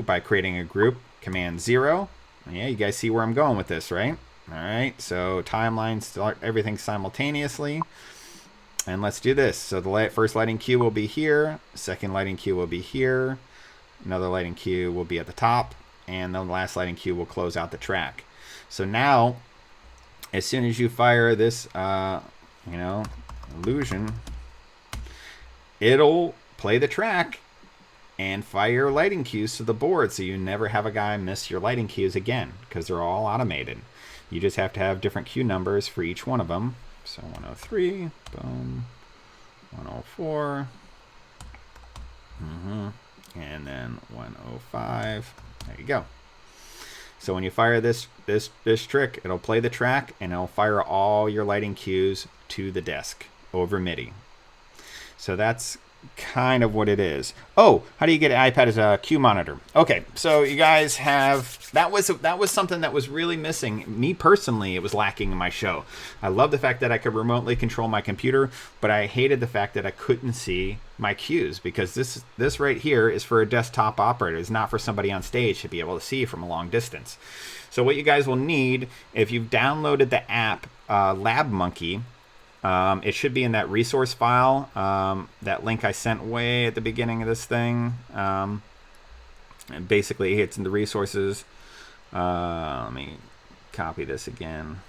Speaker 1: by creating a group, Command 0. Yeah, you guys see where I'm going with this, right? All right, so timeline, start everything simultaneously. And let's do this. So the first lighting cue will be here. Second lighting cue will be here. Another lighting cue will be at the top. And the last lighting cue will close out the track. So now, as soon as you fire this, illusion, it'll play the track and fire lighting cues to the board, so you never have a guy miss your lighting cues again, because they're all automated. You just have to have different cue numbers for each one of them. So 103, boom, 104, and then 105. There you go. So when you fire this trick, it'll play the track and it'll fire all your lighting cues to the desk over MIDI. So that's kind of what it is. Oh, how do you get an iPad as a cue monitor? Okay, so you guys have that was something that was really missing. Me personally, it was lacking in my show. I love the fact that I could remotely control my computer, but I hated the fact that I couldn't see my cues, because this right here is for a desktop operator. It's not for somebody on stage to be able to see from a long distance. So what you guys will need, if you've downloaded the app Lab Monkey, it should be in that resource file, that link I sent way at the beginning of this thing. And basically, it's in the resources. Let me copy this again.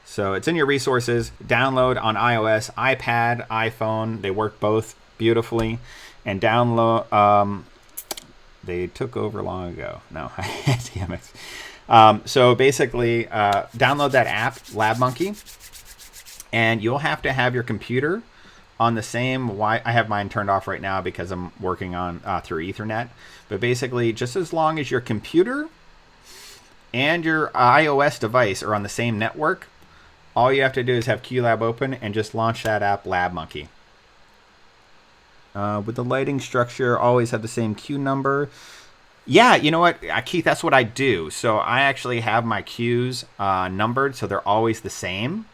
Speaker 1: So it's in your resources. Download on iOS, iPad, iPhone. They work both beautifully. And download. They took over long ago. No, damn it. So basically, download that app, Lab Monkey, and you'll have to have your computer on the same I have mine turned off right now because I'm working on through Ethernet. But basically, just as long as your computer and your iOS device are on the same network, all you have to do is have QLab open and just launch that app, Lab Monkey. With the lighting structure, always have the same cue number. Yeah, you know what, Keith, that's what I do. So I actually have my cues numbered, so they're always the same.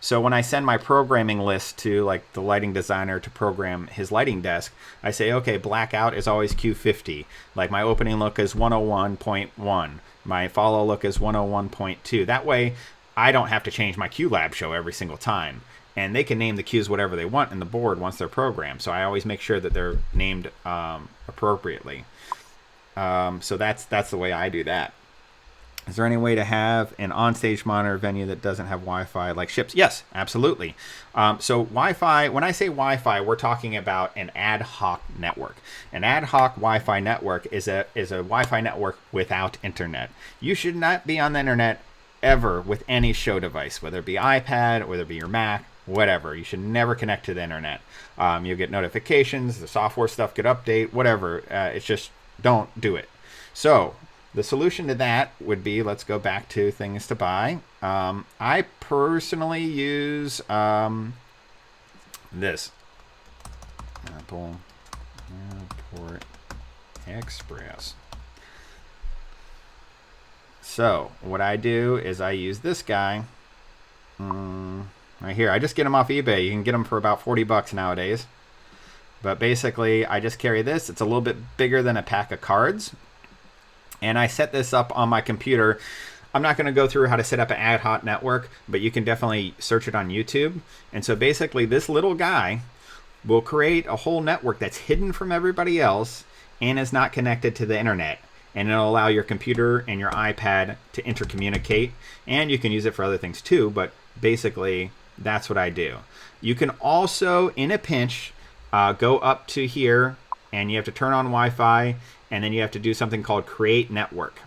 Speaker 1: So when I send my programming list to like the lighting designer to program his lighting desk, I say, okay, blackout is always Q50. Like my opening look is 101.1. My follow look is 101.2. That way, I don't have to change my QLab show every single time. And they can name the cues whatever they want in the board once they're programmed. So I always make sure that they're named appropriately. So that's the way I do that. Is there any way to have an onstage monitor venue that doesn't have Wi-Fi like ships? Yes, absolutely. So Wi-Fi, when I say Wi-Fi, we're talking about an ad hoc network. An ad hoc Wi-Fi network is a Wi-Fi network without internet. You should not be on the internet ever with any show device, whether it be iPad, whether it be your Mac, whatever. You should never connect to the internet. You'll get notifications, the software stuff could update, whatever. It's just don't do it. So the solution to that would be, let's go back to things to buy. I personally use this Apple Airport Express. So what I do is I use this guy right here. I just get them off eBay. You can get them for about $40 nowadays. But basically, I just carry this. It's a little bit bigger than a pack of cards. And I set this up on my computer. I'm not going to go through how to set up an ad hoc network, but you can definitely search it on YouTube. And so basically, this little guy will create a whole network that's hidden from everybody else and is not connected to the internet. and it'll allow your computer and your iPad to intercommunicate. And you can use it for other things too, but basically that's what I do. You can also, in a pinch, go up to here, and you have to turn on Wi-Fi, and then you have to do something called create network.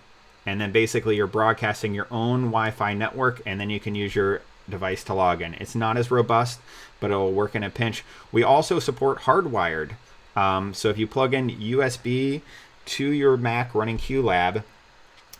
Speaker 1: And then basically you're broadcasting your own Wi-Fi network, and then you can use your device to log in. It's not as robust, but it'll work in a pinch. We also support hardwired. So if you plug in USB to your Mac running QLab,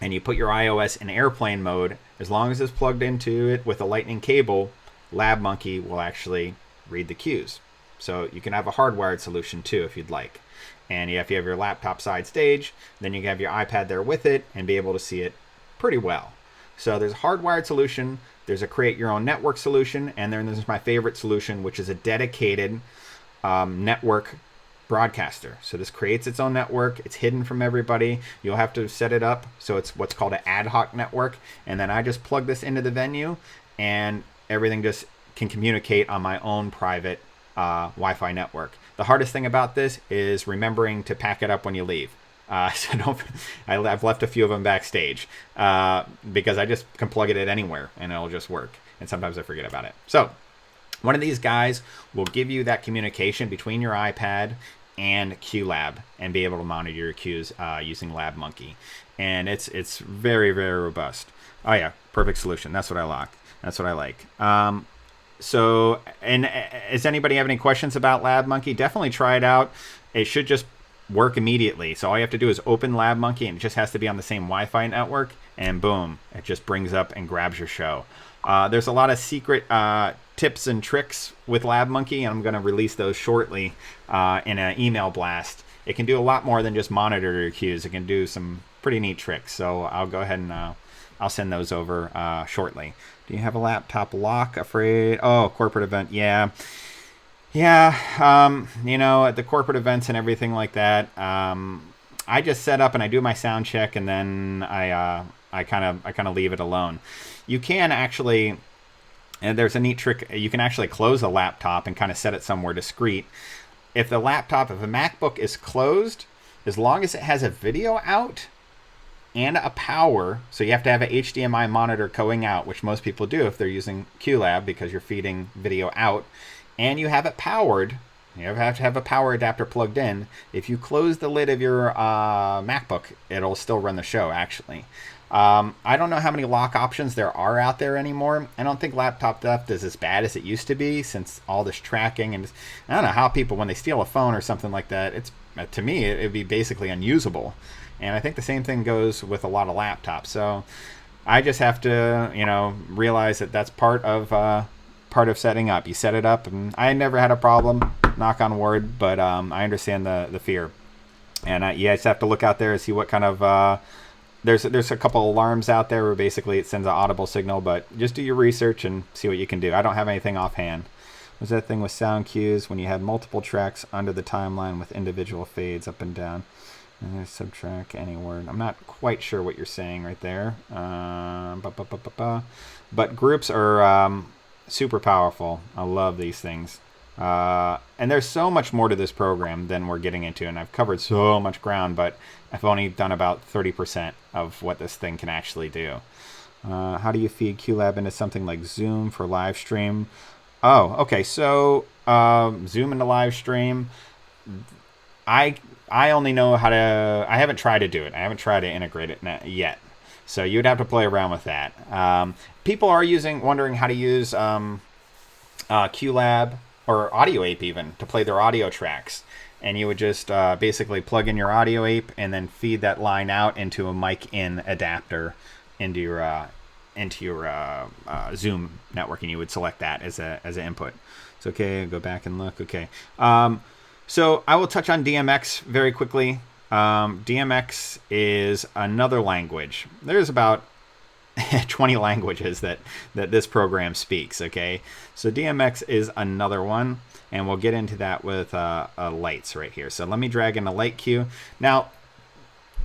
Speaker 1: and you put your iOS in airplane mode, as long as it's plugged into it with a lightning cable, LabMonkey will actually read the cues. So you can have a hardwired solution too if you'd like. And if you have your laptop side stage, then you can have your iPad there with it and be able to see it pretty well. So there's a hardwired solution, there's a create your own network solution, and then there's my favorite solution, which is a dedicated network broadcaster. So this creates its own network. It's hidden from everybody. You'll have to set it up. So it's what's called an ad-hoc network. And then I just plug this into the venue, and everything just can communicate on my own private Wi-Fi network. The hardest thing about this is remembering to pack it up when you leave. So I've left a few of them backstage because I just can plug it in anywhere and it'll just work. And sometimes I forget about it. So one of these guys will give you that communication between your iPad and QLab and be able to monitor your cues using LabMonkey. And it's very, very robust. Oh yeah, perfect solution. That's what I like. That's what I like. So, and does anybody have any questions about LabMonkey? Definitely try it out. It should just work immediately. So all you have to do is open LabMonkey, and it just has to be on the same Wi-Fi network, and boom, it just brings up and grabs your show. There's a lot of secret tips and tricks with LabMonkey, and I'm going to release those shortly in an email blast. It can do a lot more than just monitor your cues. It can do some pretty neat tricks. So I'll go ahead and I'll send those over shortly. Do you have a laptop lock? Afraid? Oh, corporate event. Yeah. You know, at the corporate events and everything like that, I just set up and I do my sound check, and then I kind of leave it alone. You can actually, and there's a neat trick. You can actually close a laptop and kind of set it somewhere discreet. If a MacBook is closed, as long as it has a video out and a power, so you have to have an HDMI monitor going out, which most people do if they're using QLab because you're feeding video out, and you have it powered, you have to have a power adapter plugged in. If you close the lid of your MacBook, it'll still run the show, actually. I don't know how many lock options there are out there anymore. I don't think laptop theft is as bad as it used to be since all this tracking, and I don't know how people, when they steal a phone or something like that, it's to me, it'd be basically unusable. And I think the same thing goes with a lot of laptops. So I just have to, realize that that's part of setting up. You set it up, and I never had a problem, knock on wood, but I understand the fear. And you just have to look out there and see what kind of there's a couple alarms out there where basically it sends an audible signal, but just do your research and see what you can do. I don't have anything offhand. Was that thing with sound cues when you had multiple tracks under the timeline with individual fades up and down? And there's subtract any word. I'm not quite sure what you're saying right there. But groups are super powerful. I love these things. And there's so much more to this program than we're getting into, and I've covered so much ground, but I've only done about 30% of what this thing can actually do. How do you feed QLab into something like Zoom for live stream? Oh, okay. So Zoom into live stream. I only know how to. I haven't tried to do it. I haven't tried to integrate it yet. So you'd have to play around with that. People are wondering how to use QLab or Audio Ape even to play their audio tracks. And you would just basically plug in your Audio Ape and then feed that line out into a mic in adapter into your Zoom network, and you would select that as an input. It's okay. Go back and look. Okay. So I will touch on DMX very quickly. DMX is another language. There's about 20 languages that this program speaks, okay? So DMX is another one, and we'll get into that with lights right here. So let me drag in a light cue. Now,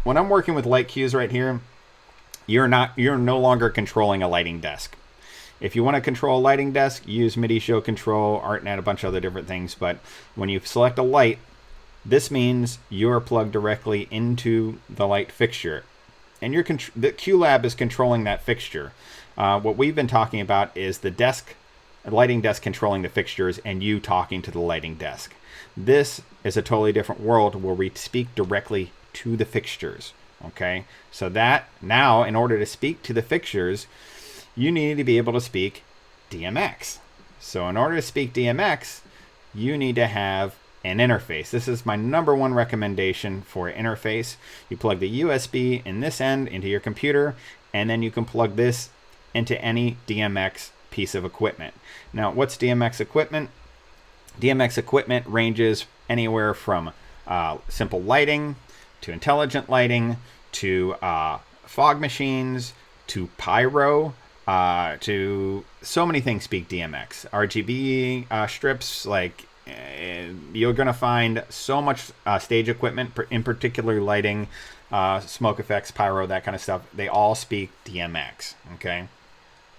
Speaker 1: when I'm working with light cues right here, you're no longer controlling a lighting desk. If you want to control a lighting desk, use MIDI show control, ArtNet, a bunch of other different things. But when you select a light, This means you're plugged directly into the light fixture, and the QLab is controlling that fixture. What we've been talking about is the lighting desk controlling the fixtures and you talking to the lighting desk. This is a totally different world where we speak directly to the fixtures. Okay, so that now, in order to speak to the fixtures, you need to be able to speak DMX. So in order to speak DMX, you need to have an interface. This is my number one recommendation for an interface. You plug the USB in this end into your computer, and then you can plug this into any DMX piece of equipment. Now, what's DMX equipment? DMX equipment ranges anywhere from simple lighting to intelligent lighting to fog machines to pyro to so many things speak DMX. RGB strips, like you're going to find so much stage equipment, in particular lighting, smoke effects, pyro, that kind of stuff. They all speak DMX, okay?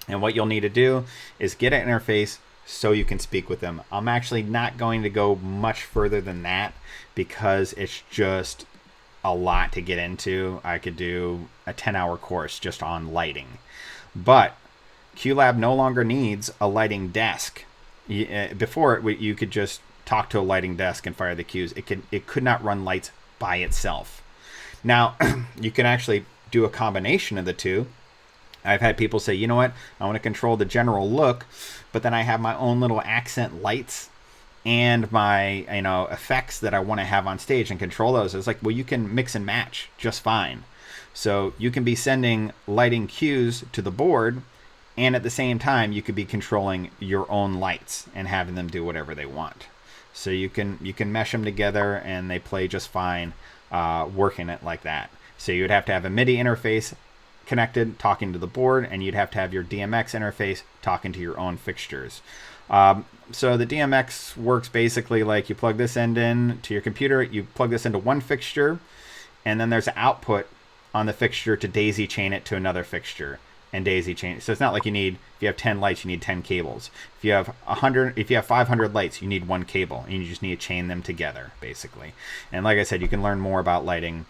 Speaker 1: And what you'll need to do is get an interface so you can speak with them. I'm actually not going to go much further than that because it's just a lot to get into. I could do a 10-hour course just on lighting. But QLab no longer needs a lighting desk. Before, you could just talk to a lighting desk and fire the cues. It could not run lights by itself. Now, you can actually do a combination of the two. I've had people say, you know what, I want to control the general look, but then I have my own little accent lights and my effects that I want to have on stage and control those. It's like, well, you can mix and match just fine. So you can be sending lighting cues to the board, and at the same time, you could be controlling your own lights and having them do whatever they want. So you can mesh them together, and they play just fine working it like that. So you would have to have a MIDI interface connected, talking to the board, and you'd have to have your DMX interface talking to your own fixtures. So the DMX works basically like you plug this end in to your computer, you plug this into one fixture, and then there's an output on the fixture to daisy chain it to another fixture and daisy chain it. So it's not like if you have 10 lights, you need 10 cables. If you have 500 lights, you need one cable, and you just need to chain them together, basically. And like I said, you can learn more about lighting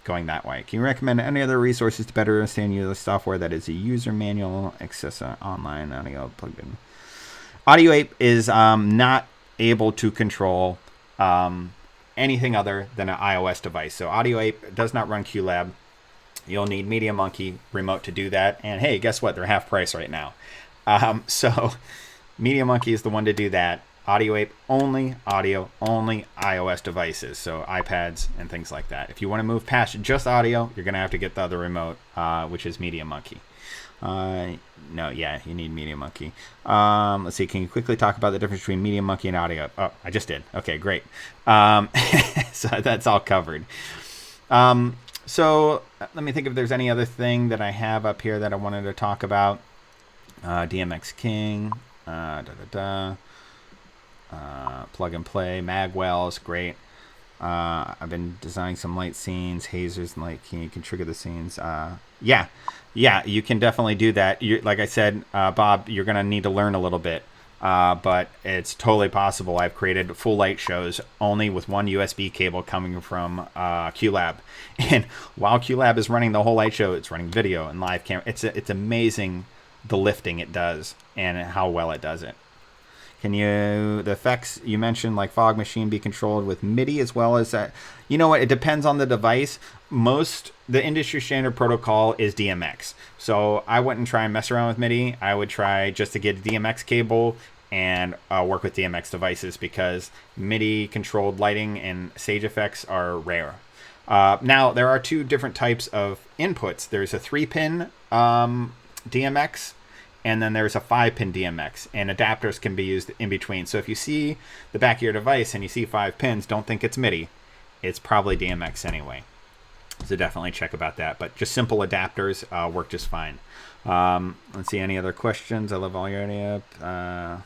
Speaker 1: going that way. Can you recommend any other resources to better understand the software that is a user manual, access online audio plugged in? Audio Ape is not able to control anything other than an iOS device. So Audio Ape does not run QLab. You'll need Media Monkey remote to do that. And hey, guess what? They're half price right now. So Media Monkey is the one to do that. Audio Ape only iOS devices, so iPads and things like that. If you want to move past just audio, you're going to have to get the other remote, which is Media Monkey. You need Media Monkey. Let's see, can you quickly talk about the difference between Media Monkey and audio? Oh, I just did. Okay, great. So that's all covered. So let me think if there's any other thing that I have up here that I wanted to talk about. DMX King, plug and play, Magwell's great. I've been designing some light scenes, hazers, and you can trigger the scenes. Yeah, you can definitely do that. Like I said, Bob, you're going to need to learn a little bit. But it's totally possible. I've created full light shows only with one USB cable coming from QLab. And while QLab is running the whole light show, it's running video and live camera. It's amazing the lifting it does and how well it does it. Can the effects you mentioned, like fog machine, be controlled with MIDI as well as that? You know what? It depends on the device. The industry standard protocol is DMX. So I wouldn't try and mess around with MIDI. I would try just to get a DMX cable and work with DMX devices, because MIDI controlled lighting and stage effects are rare. Now, there are two different types of inputs. There's a 3-pin DMX, and then there's a 5-pin DMX, and adapters can be used in between. So if you see the back of your device and you see 5 pins, don't think it's MIDI. It's probably DMX anyway. So definitely check about that. But just simple adapters work just fine. Let's see, any other questions? I love all your idea.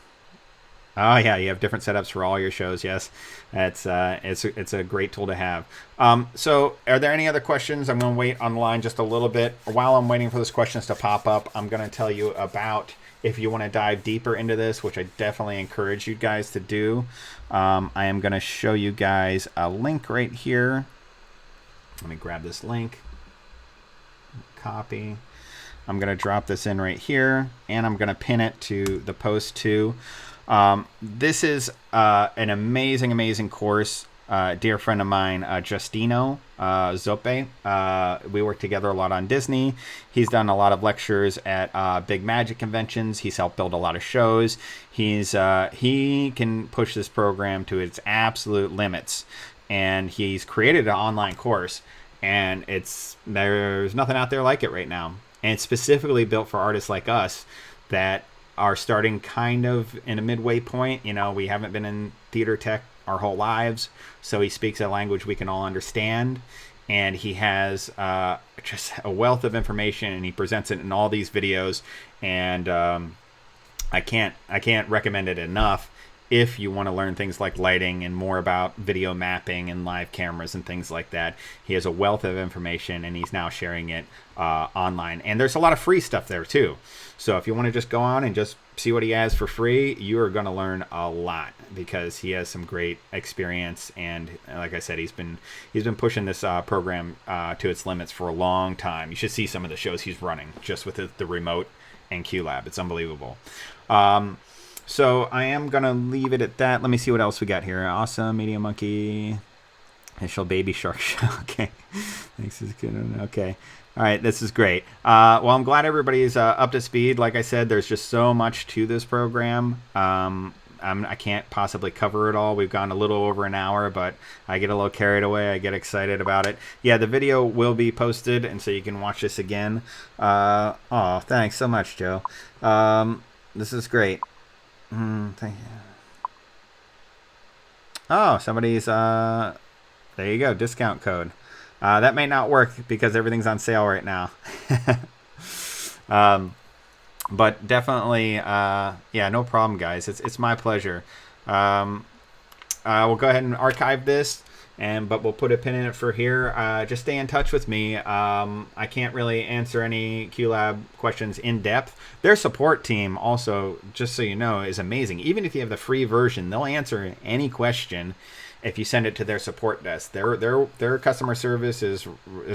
Speaker 1: Oh yeah, you have different setups for all your shows. Yes, it's a great tool to have. So are there any other questions? I'm going to wait on the line just a little bit. While I'm waiting for those questions to pop up, I'm going to tell you about if you want to dive deeper into this, which I definitely encourage you guys to do, I am going to show you guys a link right here. Let me grab this link, copy. I'm going to drop this in right here, and I'm going to pin it to the post too. This is an amazing, amazing course. Dear friend of mine, Justino Zope. We work together a lot on Disney. He's done a lot of lectures at big magic conventions. He's helped build a lot of shows. He can push this program to its absolute limits, and he's created an online course, and there's nothing out there like it right now. And it's specifically built for artists like us that are starting kind of in a midway point. You know, we haven't been in theater tech our whole lives, so he speaks a language we can all understand, and he has just a wealth of information, and he presents it in all these videos, and I can't recommend it enough. If you want to learn things like lighting and more about video mapping and live cameras and things like that, he has a wealth of information, and he's now sharing it online. And there's a lot of free stuff there too. So if you want to just go on and just see what he has for free, you are going to learn a lot, because he has some great experience. And like I said, he's been pushing this program to its limits for a long time. You should see some of the shows he's running just with the remote and QLab. It's unbelievable. So I am going to leave it at that. Let me see what else we got here. Awesome. Media Monkey. Initial Baby Shark Show. Okay. Thanks. Is good. Okay. All right. This is great. Well, I'm glad everybody's up to speed. Like I said, there's just so much to this program. I can't possibly cover it all. We've gone a little over an hour, but I get a little carried away. I get excited about it. Yeah, the video will be posted, and so you can watch this again. Oh, thanks so much, Joe. This is great. Thank you. Oh, somebody's there you go, discount code. That may not work because everything's on sale right now. But definitely, yeah, no problem, guys. It's my pleasure. We'll go ahead and archive this, but we'll put a pin in it for here. Just stay in touch with me. I can't really answer any QLab questions in depth. Their support team also, just so you know, is amazing. Even if you have the free version, they'll answer any question if you send it to their support desk. Their customer service is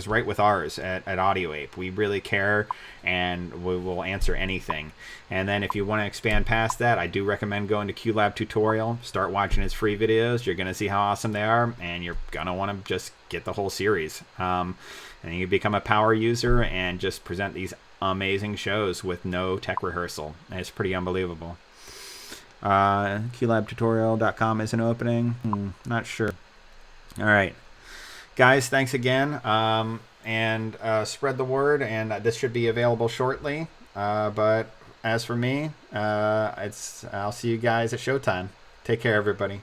Speaker 1: right with ours at Audio Ape. We really care, and we will answer anything. And then if you want to expand past that, I do recommend going to QLab Tutorial. Start watching his free videos. You're going to see how awesome they are, and you're going to want to just get the whole series. And you become a power user and just present these amazing shows with no tech rehearsal. And it's pretty unbelievable. QLabtutorial.com isn't opening. Not sure. All right, guys, thanks again. And spread the word, and this should be available shortly. But as for me, I'll see you guys at showtime. Take care, everybody.